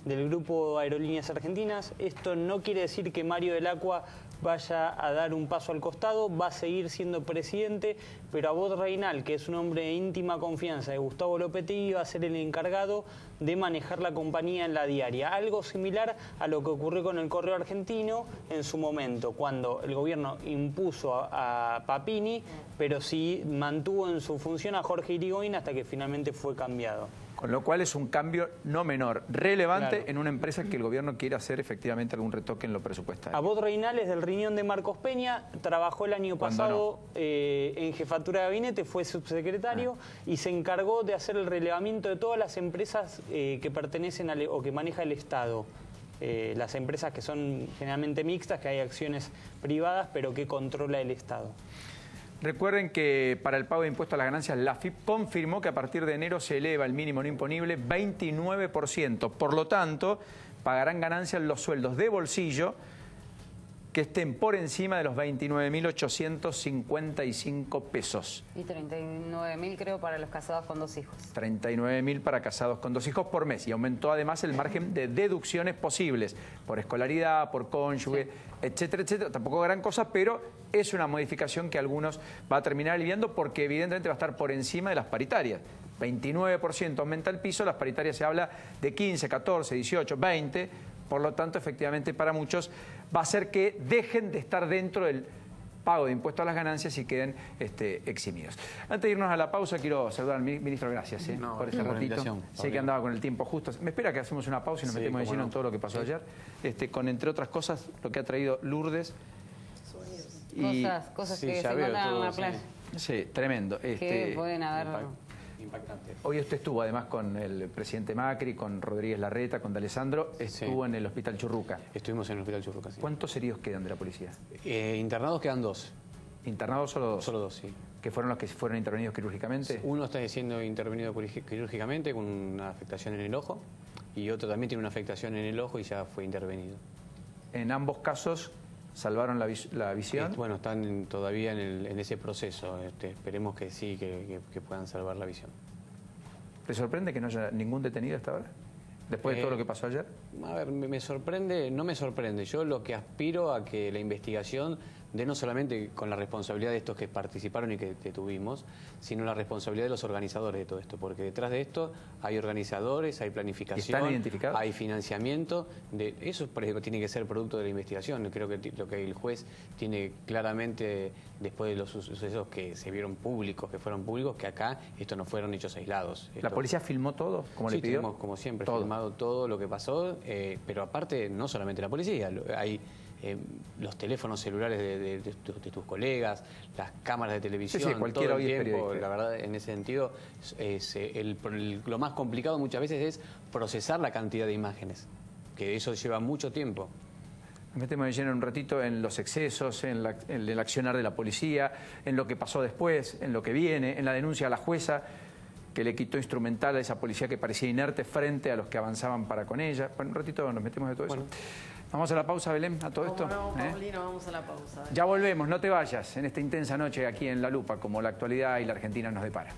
del Grupo Aerolíneas Argentinas. Esto no quiere decir que Mario del Acqua vaya a dar un paso al costado, va a seguir siendo presidente, pero a Bot Reinal, que es un hombre de íntima confianza de Gustavo Lopetegui, va a ser el encargado de manejar la compañía en la diaria. Algo similar a lo que ocurrió con el Correo Argentino en su momento, cuando el gobierno impuso a Papini, pero sí mantuvo en su función a Jorge Irigoyen hasta que finalmente fue cambiado. Con lo cual es un cambio no menor, relevante, Claro, en una empresa que el gobierno quiere hacer efectivamente algún retoque en lo presupuestario. A Bot Reinal es del riñón de Marcos Peña, trabajó el año pasado en Jefatura de Gabinete, fue subsecretario y se encargó de hacer el relevamiento de todas las empresas que pertenecen o que maneja el Estado. Las empresas que son generalmente mixtas, que hay acciones privadas, pero que controla el Estado. Recuerden que para el pago de impuestos a las ganancias, la AFIP confirmó que a partir de enero se eleva el mínimo no imponible 29%. Por lo tanto, pagarán ganancias los sueldos de bolsillo que estén por encima de los 29.855 pesos. Y 39.000 creo para los casados con 2 hijos. 39.000 para casados con 2 hijos por mes. Y aumentó además el margen de deducciones posibles por escolaridad, por cónyuge, etcétera, etcétera. Tampoco gran cosa, pero es una modificación que a algunos va a terminar aliviando porque evidentemente va a estar por encima de las paritarias. 29% aumenta el piso, las paritarias se habla de 15, 14, 18, 20. Por lo tanto, efectivamente, para muchos va a ser que dejen de estar dentro del pago de impuestos a las ganancias y queden eximidos. Antes de irnos a la pausa, quiero saludar al ministro, gracias por este ratito. Sé que andaba con el tiempo justo. Me espera que hacemos una pausa y nos metemos de lleno en todo lo que pasó ayer, con, entre otras cosas, lo que ha traído Lourdes. Cosas que se encuentran en la playa. Sí, tremendo. Que pueden haber... Impactante. Hoy usted estuvo además con el presidente Macri, con Rodríguez Larreta, con D'Alessandro, estuvo en el Hospital Churruca. Estuvimos en el Hospital Churruca, sí. ¿Cuántos heridos quedan de la policía? Internados quedan 2. ¿Internados solo 2? Solo 2, sí. ¿Que fueron los que fueron intervenidos quirúrgicamente? Uno está siendo intervenido quirúrgicamente con una afectación en el ojo y otro también tiene una afectación en el ojo y ya fue intervenido. En ambos casos, ¿salvaron la visión? Bueno, están todavía en ese proceso. Esperemos que sí, que puedan salvar la visión. ¿Te sorprende que no haya ningún detenido hasta ahora? ¿Después de todo lo que pasó ayer? A ver, me sorprende, no me sorprende. Yo lo que aspiro a que la investigación dé no solamente con la responsabilidad de estos que participaron y que tuvimos, sino la responsabilidad de los organizadores de todo esto, porque detrás de esto hay organizadores, hay planificación, ¿están identificados? Hay financiamiento. Eso, por ejemplo, tiene que ser producto de la investigación. Creo que lo que el juez tiene claramente, después de los sucesos que se vieron públicos, que fueron públicos, que acá estos no fueron hechos aislados. ¿La policía filmó todo, como le pidió? Sí, como siempre, filmado todo lo que pasó, pero aparte, no solamente la policía, hay los teléfonos celulares de tus colegas, las cámaras de televisión, cualquiera todo el hoy es tiempo. periodista. La verdad, en ese sentido, lo más complicado muchas veces es procesar la cantidad de imágenes, que eso lleva mucho tiempo. Nos metemos de lleno en un ratito en los excesos, en el accionar de la policía, en lo que pasó después, en lo que viene, en la denuncia a la jueza. que le quitó instrumental a esa policía que parecía inerte frente a los que avanzaban para con ella. Bueno, un ratito nos metemos de todo eso. Vamos a la pausa, Belén, a todo esto. No, Paulino, vamos a la pausa. Ya volvemos, no te vayas en esta intensa noche aquí en La Lupa, como la actualidad y la Argentina nos depara.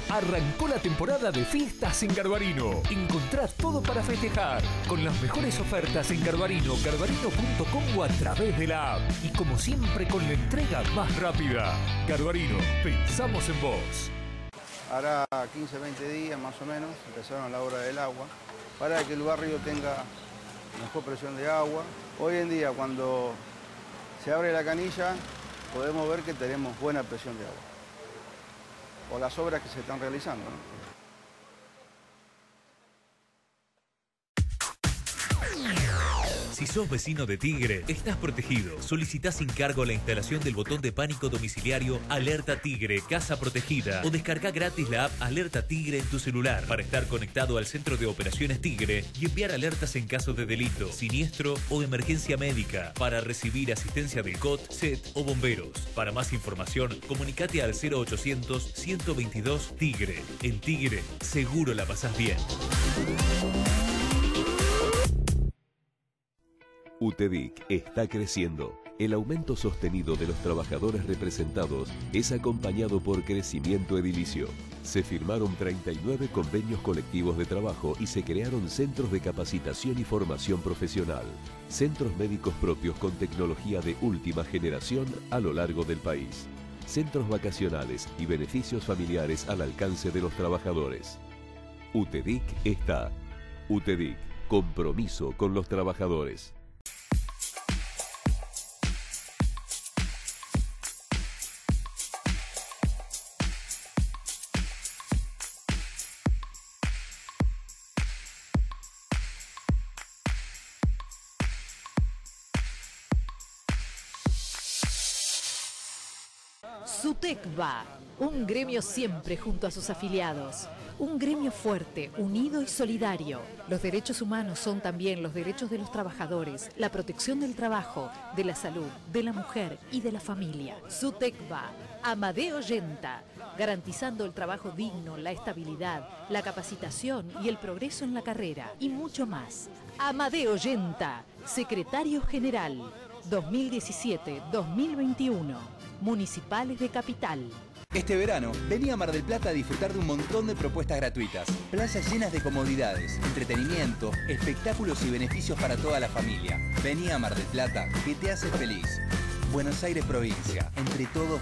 Arrancó la temporada de fiestas en Garbarino. Encontrá todo para festejar, con las mejores ofertas en Garbarino, garbarino.com o a través de la app. Y como siempre, con la entrega más rápida. Garbarino, pensamos en vos. Hará 15, 20 días más o menos, empezaron la obra del agua, para que el barrio tenga mejor presión de agua. Hoy en día, cuando se abre la canilla, podemos ver que tenemos buena presión de agua. O las obras que se están realizando, ¿no? Si sos vecino de Tigre, estás protegido. Solicitá sin cargo la instalación del botón de pánico domiciliario Alerta Tigre, Casa Protegida, o descarga gratis la app Alerta Tigre en tu celular para estar conectado al Centro de Operaciones Tigre y enviar alertas en caso de delito, siniestro o emergencia médica, para recibir asistencia del COT, SET o bomberos. Para más información, comunicate al 0800 122 Tigre. En Tigre, seguro la pasás bien. UTEDIC está creciendo. El aumento sostenido de los trabajadores representados es acompañado por crecimiento edilicio. Se firmaron 39 convenios colectivos de trabajo y se crearon centros de capacitación y formación profesional. Centros médicos propios con tecnología de última generación a lo largo del país. Centros vacacionales y beneficios familiares al alcance de los trabajadores. UTEDIC está. UTEDIC, compromiso con los trabajadores. SUTECBA, un gremio siempre junto a sus afiliados. Un gremio fuerte, unido y solidario. Los derechos humanos son también los derechos de los trabajadores, la protección del trabajo, de la salud, de la mujer y de la familia. SUTECBA, Amadeo Yenta, garantizando el trabajo digno, la estabilidad, la capacitación y el progreso en la carrera, y mucho más. Amadeo Yenta, secretario general, 2017-2021. Municipales de Capital. Este verano, vení a Mar del Plata a disfrutar de un montón de propuestas gratuitas. Playas llenas de comodidades, entretenimiento, espectáculos y beneficios para toda la familia. Vení a Mar del Plata, que te hace feliz. Buenos Aires provincia, entre todos.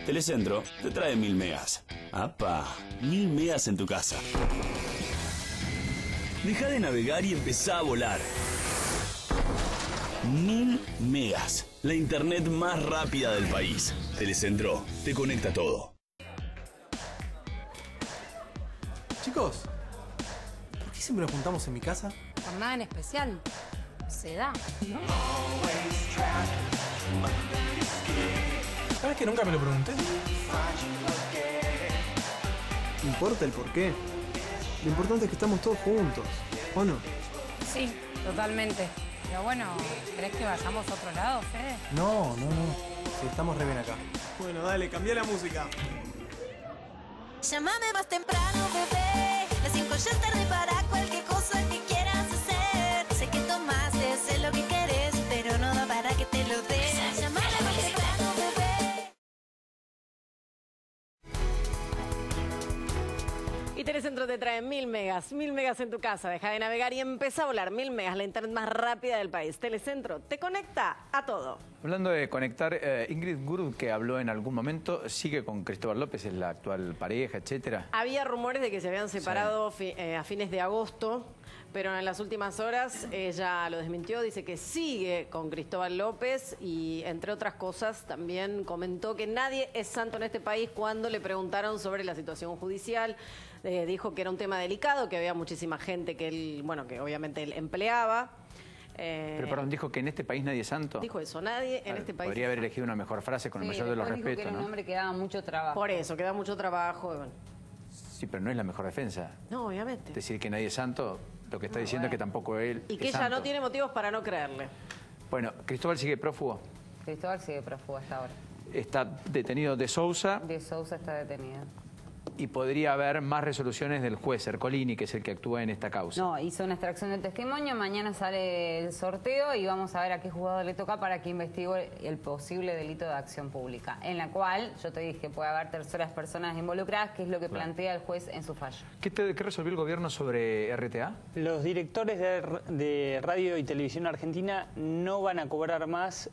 Telecentro te trae 1000 megas. ¡Apa! 1000 megas en tu casa. Deja de navegar y empezá a volar. 1000 megas. La internet más rápida del país. Telecentro te conecta todo. Chicos, ¿por qué siempre nos juntamos en mi casa? Por nada en especial. Se da, ¿no? ¿Sabes que nunca me lo pregunté? ¿Importa el porqué? Lo importante es que estamos todos juntos, ¿o no? Sí, totalmente. Pero bueno, ¿crees que vayamos a otro lado, Fede? No. Sí, estamos re bien acá. Bueno, dale, cambiá la música. Llámame más temprano, bebé. Las 5 ya es tarde para cualquier cosa que quieras hacer. Sé que tomaste, sé lo que querés, pero no da para que te lo des. Llámame más temprano, bebé. Y Telecentro te trae 1000 megas en tu casa. Deja de navegar y empieza a volar. 1000 megas, la internet más rápida del país. Telecentro te conecta a todo. Hablando de conectar, Ingrid Gurd, que habló en algún momento, sigue con Cristóbal López, es la actual pareja, etcétera. Había rumores de que se habían separado a fines de agosto, pero en las últimas horas ella lo desmintió, dice que sigue con Cristóbal López y, entre otras cosas, también comentó que nadie es santo en este país cuando le preguntaron sobre la situación judicial. Dijo que era un tema delicado, que había muchísima gente que él, bueno, que obviamente él empleaba. Pero perdón, dijo que en este país nadie es santo. Dijo eso, nadie en este país. Podría haber elegido una mejor frase con el mayor de los respetos, que era ¿no? un hombre que daba mucho trabajo. Por eso, que da mucho trabajo. Bueno. Sí, pero no es la mejor defensa. No, obviamente. Decir que nadie es santo, lo que está diciendo es que tampoco él Y que es ella santo. no tiene motivos para no creerle. Bueno, Cristóbal sigue prófugo. Cristóbal sigue prófugo hasta ahora. Está detenido de Sousa. De Sousa está detenido. Y podría haber más resoluciones del juez Ercolini, que es el que actúa en esta causa. No, hizo una extracción de testimonio, mañana sale el sorteo y vamos a ver a qué juzgado le toca para que investigue el posible delito de acción pública, en la cual, yo te dije, puede haber terceras personas involucradas, que es lo que plantea el juez en su fallo. ¿Qué resolvió el gobierno sobre RTA? Los directores de Radio y Televisión Argentina no van a cobrar más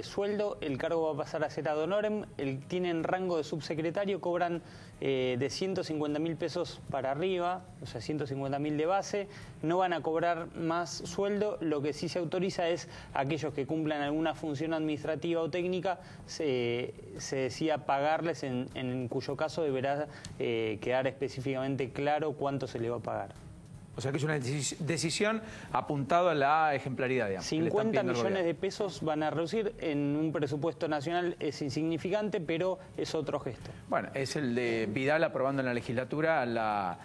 sueldo, el cargo va a pasar a ser ad honorem, tienen rango de subsecretario, cobran de 150.000 pesos para arriba, o sea, 150.000 de base, no van a cobrar más sueldo. Lo que sí se autoriza es aquellos que cumplan alguna función administrativa o técnica, se decía pagarles, en cuyo caso deberá quedar específicamente claro cuánto se le va a pagar. O sea que es una decisión apuntada a la ejemplaridad, digamos. 50 millones de pesos van a reducir, en un presupuesto nacional es insignificante, pero es otro gesto. Bueno, es el de Vidal aprobando en la legislatura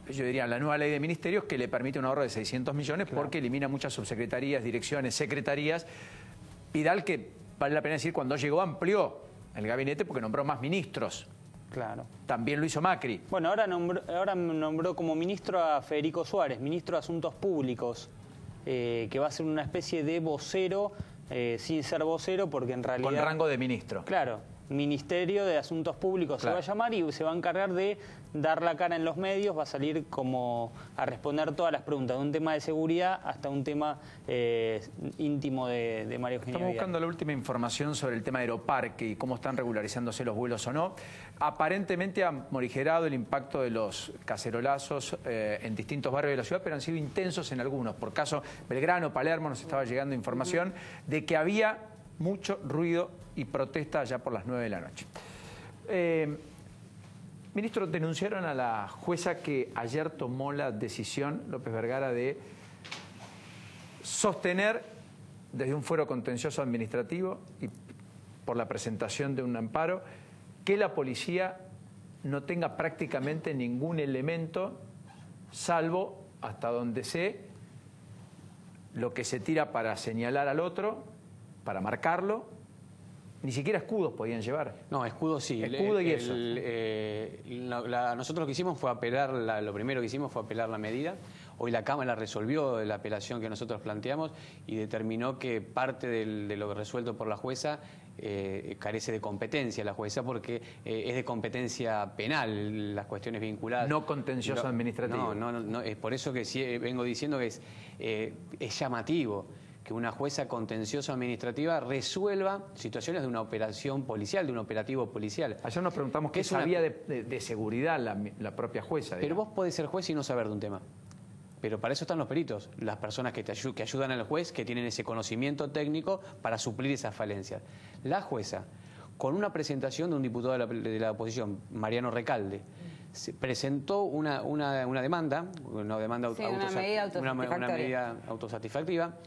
yo diría la nueva ley de ministerios que le permite un ahorro de 600 millones porque elimina muchas subsecretarías, direcciones, secretarías. Vidal, que vale la pena decir, cuando llegó amplió el gabinete porque nombró más ministros. Claro. También lo hizo Macri. Bueno, ahora nombró como ministro a Federico Suárez, ministro de Asuntos Públicos, que va a ser una especie de vocero, sin ser vocero, porque en realidad... Con rango de ministro. Claro, Ministerio de Asuntos Públicos se va a llamar y se va a encargar de dar la cara en los medios, va a salir como a responder todas las preguntas, de un tema de seguridad hasta un tema íntimo de María Eugenia Estamos Vidal. buscando la última información sobre el tema de Aeroparque y cómo están regularizándose los vuelos o no. Aparentemente ha morigerado el impacto de los cacerolazos en distintos barrios de la ciudad, pero han sido intensos en algunos. Por caso, Belgrano, Palermo, nos estaba llegando información de que había mucho ruido y protesta allá por las 9 de la noche. Ministro, denunciaron a la jueza que ayer tomó la decisión, López Vergara, de sostener desde un fuero contencioso administrativo y por la presentación de un amparo, que la policía no tenga prácticamente ningún elemento, salvo, hasta donde sé, lo que se tira para señalar al otro, para marcarlo. Ni siquiera escudos podían llevar. No, escudos sí. Escudo y eso. Nosotros lo que hicimos fue apelar, lo primero que hicimos fue apelar la medida. Hoy la Cámara resolvió la apelación que nosotros planteamos y determinó que parte de lo resuelto por la jueza carece de competencia la jueza porque es de competencia penal las cuestiones vinculadas. No contencioso administrativo. No, es por eso que sí, vengo diciendo que es llamativo que una jueza contencioso administrativa resuelva situaciones de una operación policial, de un operativo policial. Ayer nos preguntamos qué sabía de seguridad la propia jueza. Pero vos podés ser juez y no saber de un tema. Pero para eso están los peritos, las personas que ayudan al juez, que tienen ese conocimiento técnico para suplir esas falencias. La jueza, con una presentación de un diputado de la oposición, Mariano Recalde, presentó una demanda, una medida autosatisfactiva,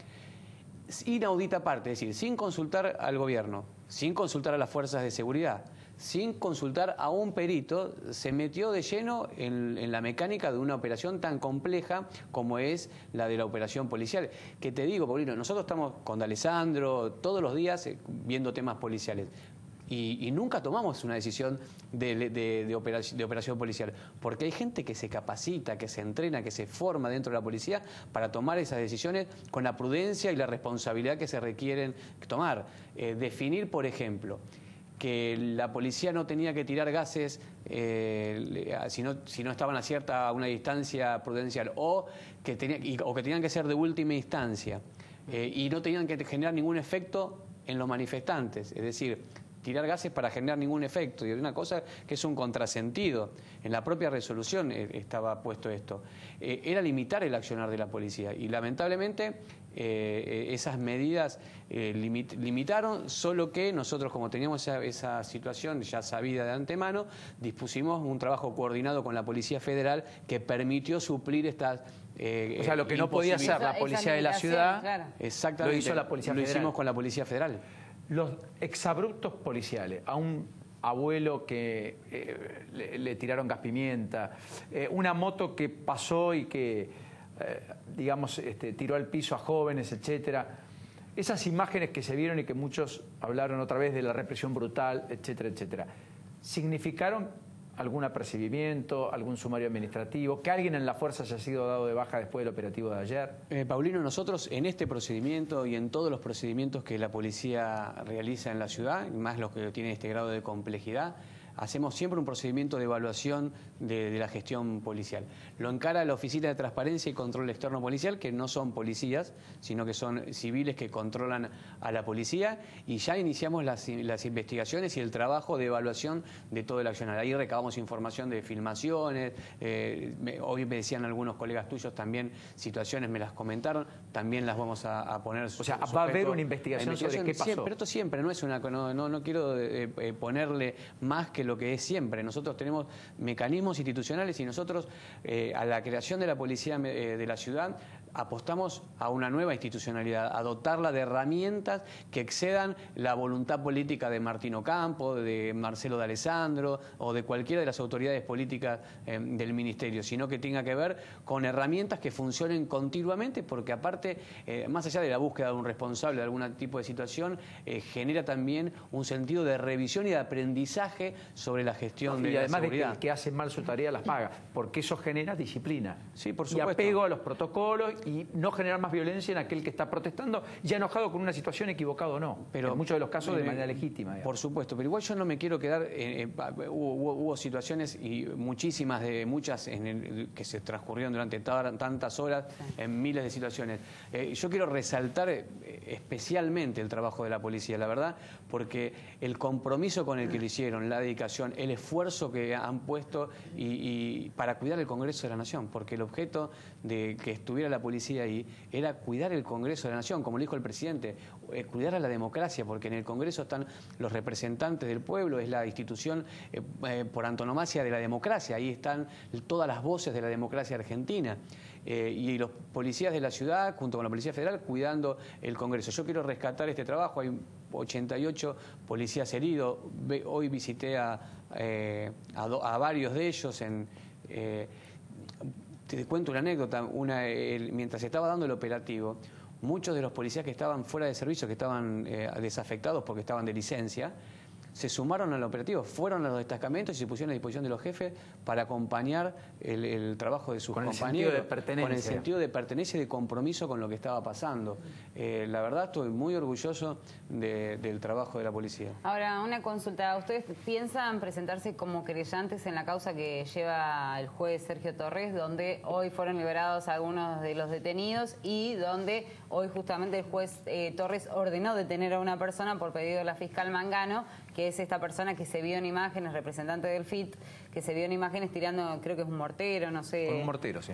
inaudita parte, es decir, sin consultar al gobierno, sin consultar a las fuerzas de seguridad, sin consultar a un perito, se metió de lleno en la mecánica de una operación tan compleja como es la de la operación policial. Que te digo, Paulino, nosotros estamos con D'Alessandro todos los días viendo temas policiales. Y nunca tomamos una decisión de operación policial, porque hay gente que se capacita, que se entrena, que se forma dentro de la policía para tomar esas decisiones con la prudencia y la responsabilidad que se requieren tomar. Definir, por ejemplo, que la policía no tenía que tirar gases si no estaban a una distancia prudencial, o que tenían que ser de última instancia y no tenían que generar ningún efecto en los manifestantes, es decir, tirar gases para generar ningún efecto, y una cosa que es un contrasentido. En la propia resolución estaba puesto esto. Era limitar el accionar de la policía, y lamentablemente esas medidas limitaron, solo que nosotros, como teníamos esa situación ya sabida de antemano, dispusimos un trabajo coordinado con la Policía Federal que permitió suplir estas... o sea, lo que no podía hacer la policía de la ciudad, claro, exactamente, lo hizo la Policía Federal. Lo hicimos con la Policía Federal. Los exabruptos policiales, a un abuelo que le tiraron gas pimienta, una moto que pasó y que, digamos, tiró al piso a jóvenes, etcétera. Esas imágenes que se vieron y que muchos hablaron otra vez de la represión brutal, etcétera, etcétera, ¿significaron algún apercibimiento, algún sumario administrativo, que alguien en la fuerza haya sido dado de baja después del operativo de ayer? Paulino, nosotros en este procedimiento y en todos los procedimientos que la policía realiza en la ciudad, más los que tienen este grado de complejidad, hacemos siempre un procedimiento de evaluación de la gestión policial. Lo encara la Oficina de Transparencia y Control Externo Policial, que no son policías, sino que son civiles que controlan a la policía, y ya iniciamos las investigaciones y el trabajo de evaluación de todo el accionar. Ahí recabamos información de filmaciones, hoy me decían algunos colegas tuyos también situaciones, me las comentaron, también las vamos a poner. O sea, va a haber una investigación sobre qué pasó. Siempre, pero esto siempre, no es una, no quiero ponerle más que lo que es siempre. Nosotros tenemos mecanismos institucionales y nosotros a la creación de la policía de la ciudad apostamos a una nueva institucionalidad, a dotarla de herramientas que excedan la voluntad política de Martín Ocampo, de Marcelo D'Alessandro o de cualquiera de las autoridades políticas del ministerio, sino que tenga que ver con herramientas que funcionen continuamente, porque aparte, más allá de la búsqueda de un responsable de algún tipo de situación, genera también un sentido de revisión y de aprendizaje sobre la gestión de la seguridad. Y además de que el que hace mal su tarea las paga, porque eso genera disciplina. Sí, por supuesto. Y apego a los protocolos y no generar más violencia en aquel que está protestando, ya enojado con una situación, equivocado o no. Pero en muchos de los casos de manera legítima. Digamos. Por supuesto, pero igual yo no me quiero quedar... hubo situaciones y muchísimas que se transcurrieron durante tantas horas, en miles de situaciones. Yo quiero resaltar especialmente el trabajo de la policía, la verdad, porque el compromiso con el que lo hicieron, la dedicación, el esfuerzo que han puesto y para cuidar el Congreso de la Nación, porque el objeto de que estuviera la policía ahí era cuidar el Congreso de la Nación, como lo dijo el presidente, cuidar a la democracia, porque en el Congreso están los representantes del pueblo, es la institución por antonomasia de la democracia, ahí están todas las voces de la democracia argentina. Y los policías de la ciudad, junto con la Policía Federal, cuidando el Congreso. Yo quiero rescatar este trabajo, hay 88 policías heridos, hoy visité a varios de ellos te cuento una anécdota, mientras estaba dando el operativo, muchos de los policías que estaban fuera de servicio, que estaban desafectados porque estaban de licencia, se sumaron al operativo, fueron a los destacamentos y se pusieron a disposición de los jefes para acompañar el trabajo de sus compañeros. Con el sentido de pertenencia y de compromiso con lo que estaba pasando. La verdad estoy muy orgulloso del trabajo de la policía. Ahora, una consulta. ¿Ustedes piensan presentarse como querellantes en la causa que lleva el juez Sergio Torres, donde hoy fueron liberados algunos de los detenidos y donde hoy justamente el juez Torres ordenó detener a una persona por pedido de la fiscal Mangano, que es esta persona que se vio en imágenes, representante del FIT, que se vio en imágenes tirando, creo que es un mortero, no sé. Con un mortero, sí.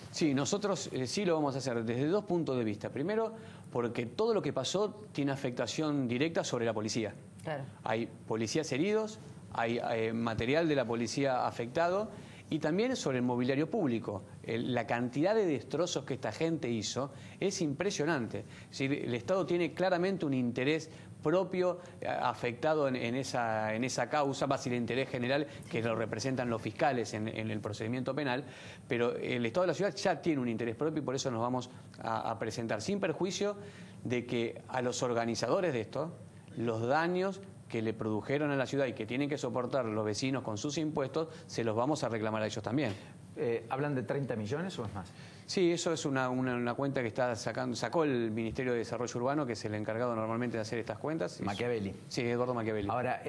Sí, nosotros sí lo vamos a hacer desde dos puntos de vista. Primero, porque todo lo que pasó tiene afectación directa sobre la policía. Claro. Hay policías heridos, hay material de la policía afectado y también sobre el mobiliario público. La cantidad de destrozos que esta gente hizo es impresionante. Es decir, el Estado tiene claramente un interés propio afectado en esa causa, más el interés general que lo representan los fiscales en el procedimiento penal, pero el Estado de la ciudad ya tiene un interés propio y por eso nos vamos a presentar, sin perjuicio de que a los organizadores de esto, los daños que le produjeron a la ciudad y que tienen que soportar los vecinos con sus impuestos, se los vamos a reclamar a ellos también. ¿Hablan de 30 millones o es más? Sí, eso es una cuenta que sacó el Ministerio de Desarrollo Urbano, que es el encargado normalmente de hacer estas cuentas. Machiavelli. Sí, Eduardo Machiavelli. Ahora,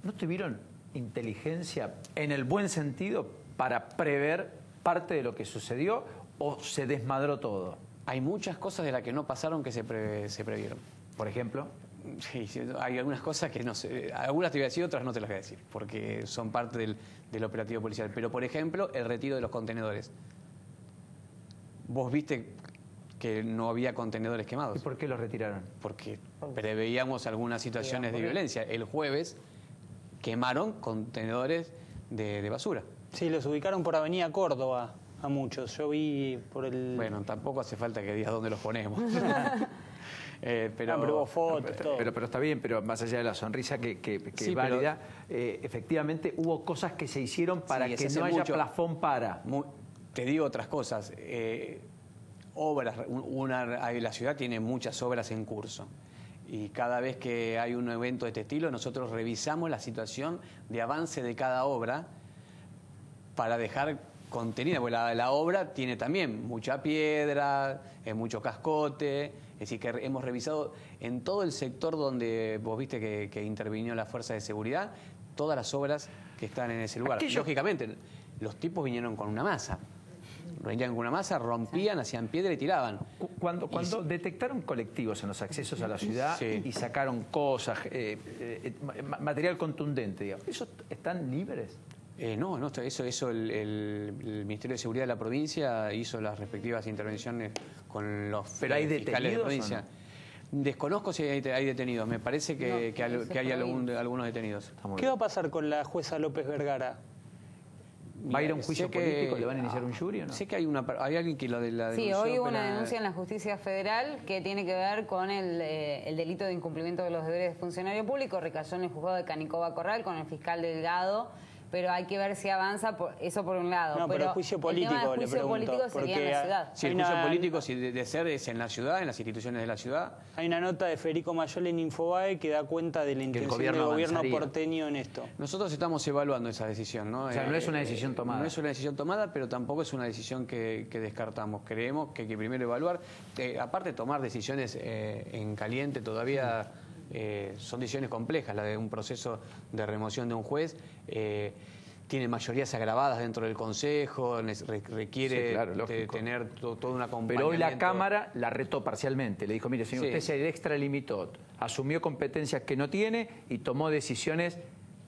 ¿no tuvieron inteligencia en el buen sentido para prever parte de lo que sucedió o se desmadró todo? Hay muchas cosas de las que no pasaron que se previeron. ¿Por ejemplo? Sí, hay algunas cosas que no sé, algunas te voy a decir, otras no te las voy a decir, porque son parte del operativo policial. Pero, por ejemplo, el retiro de los contenedores. Vos viste que no había contenedores quemados. ¿Y por qué los retiraron? Porque preveíamos algunas situaciones de violencia. El jueves quemaron contenedores de basura. Sí, los ubicaron por Avenida Córdoba a muchos. Yo vi por el... Bueno, tampoco hace falta que digas dónde los ponemos. Pero hubo fotos, todo. Pero está bien, pero más allá de la sonrisa que es válida, efectivamente hubo cosas que se hicieron para que no haya plafón para. Te digo otras cosas. Obras, la ciudad tiene muchas obras en curso. Y cada vez que hay un evento de este estilo, nosotros revisamos la situación de avance de cada obra para dejar contenida, porque la obra tiene también mucha piedra, mucho cascote, es decir, que hemos revisado en todo el sector donde vos viste que intervino la fuerza de seguridad, todas las obras que están en ese lugar. Lógicamente, los tipos vinieron con una masa. Venían con una masa, rompían, hacían piedra y tiraban. Cuando detectaron colectivos en los accesos a la ciudad y sacaron cosas, material contundente, digamos, ¿esos están libres? No, eso el Ministerio de Seguridad de la provincia hizo las respectivas intervenciones con los fiscales de provincia. No? Desconozco si hay detenidos, me parece que hay algunos detenidos. ¿Qué va a pasar con la jueza López Vergara? ¿Va a ir a un juicio político? ¿Le van a iniciar un jury o no? Sé que hay alguien que lo de la denunció. Sí, hoy hubo una denuncia en la justicia federal que tiene que ver con el delito de incumplimiento de los deberes de funcionario público. Recayó en el juzgado de Canicoba Corral con el fiscal Delgado, pero hay que ver si avanza, eso por un lado. No, pero el juicio político, el juicio político sería en la ciudad. Sí, el juicio político, si de ser, es en la ciudad, en las instituciones de la ciudad. Hay una nota de Federico Mayol en Infobae que da cuenta de la intención del gobierno porteño en esto. Nosotros estamos evaluando esa decisión, ¿no? O sea, no es una decisión tomada. No es una decisión tomada, pero tampoco es una decisión que descartamos. Creemos que hay que primero evaluar. Aparte, tomar decisiones en caliente todavía son decisiones complejas. La de un proceso de remoción de un juez tiene mayorías agravadas dentro del Consejo, requiere tener todo un acompañamiento. Pero hoy la Cámara la retó parcialmente. Le dijo, mire, señor, usted se extralimitó, asumió competencias que no tiene y tomó decisiones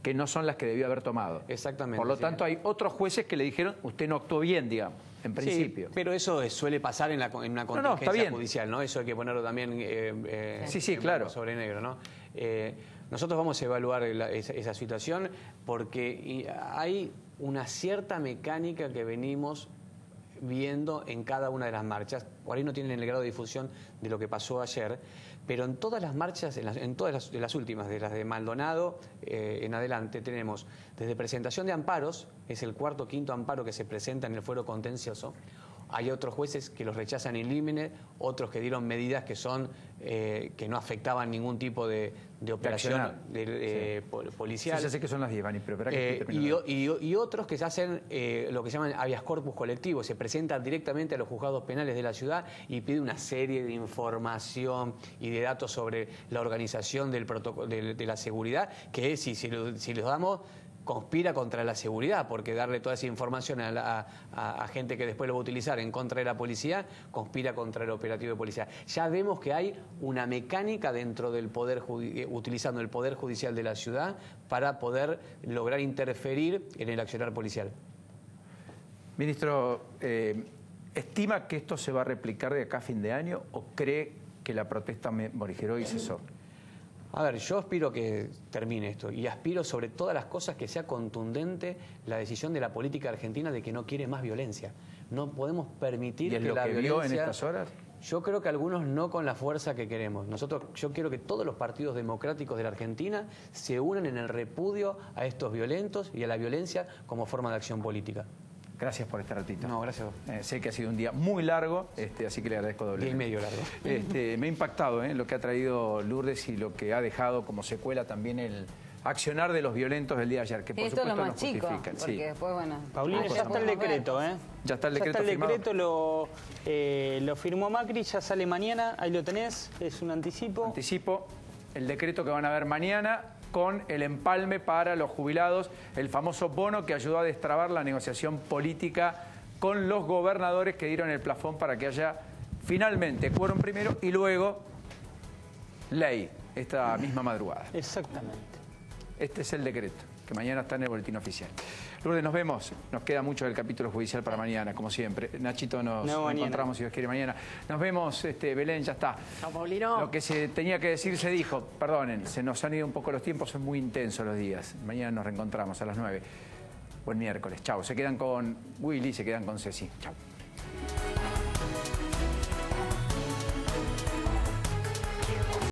que no son las que debió haber tomado. Exactamente. Por lo tanto, hay otros jueces que le dijeron, usted no actuó bien, digamos, en principio. Pero eso suele pasar en una contingencia judicial, ¿no? Eso hay que ponerlo también claro, sobre negro, ¿no? Nosotros vamos a evaluar esa situación porque hay una cierta mecánica que venimos viendo en cada una de las marchas. Por ahí no tienen el grado de difusión de lo que pasó ayer, pero en todas las marchas, en todas las últimas, de las de Maldonado en adelante, tenemos desde presentación de amparos, es el cuarto o quinto amparo que se presenta en el fuero contencioso. Hay otros jueces que los rechazan in limine, otros que dieron medidas que son que no afectaban ningún tipo de operación policial. Sí, ya sé que son las 10, Vani, pero espera que y otros que se hacen lo que se llaman habeas corpus colectivos, se presentan directamente a los juzgados penales de la ciudad y pide una serie de información y de datos sobre la organización del protocolo de la seguridad, que si los damos conspira contra la seguridad, porque darle toda esa información a gente que después lo va a utilizar en contra de la policía, conspira contra el operativo de policía. Ya vemos que hay una mecánica dentro del poder, utilizando el poder judicial de la ciudad para poder lograr interferir en el accionar policial. Ministro, ¿estima que esto se va a replicar de acá a fin de año o cree que la protesta morigeró y cesó? A ver, yo aspiro que termine esto y aspiro sobre todas las cosas que sea contundente la decisión de la política argentina de que no quiere más violencia. No podemos permitir que la violencia... ¿Vio en estas horas? Yo creo que algunos no con la fuerza que queremos. Yo quiero que todos los partidos democráticos de la Argentina se unan en el repudio a estos violentos y a la violencia como forma de acción política. Gracias por este ratito. No, gracias. Sé que ha sido un día muy largo, así que le agradezco doble. Día y medio largo. Me ha impactado lo que ha traído Lourdes y lo que ha dejado como secuela también el accionar de los violentos del día de ayer, que por esto supuesto es lo más chico, porque después, bueno... Paulino, ya está el decreto, Ya está el decreto firmado. Ya está el decreto, lo firmó Macri, ya sale mañana, ahí lo tenés, es un anticipo. Anticipo, el decreto que van a ver mañana, con el empalme para los jubilados, el famoso bono que ayudó a destrabar la negociación política con los gobernadores que dieron el plafón para que haya finalmente quórum primero y luego ley esta misma madrugada. Exactamente. Este es el decreto, que mañana está en el boletín oficial. Lourdes, nos vemos. Nos queda mucho del capítulo judicial para mañana, como siempre. Nachito, nos encontramos, si Dios quiere, mañana. Nos vemos, Belén, ya está. Chao, Paulino. Lo que se tenía que decir se dijo. Perdonen, se nos han ido un poco los tiempos, son muy intensos los días. Mañana nos reencontramos a las 9. Buen miércoles. Chao. Se quedan con Willy, se quedan con Ceci. Chao.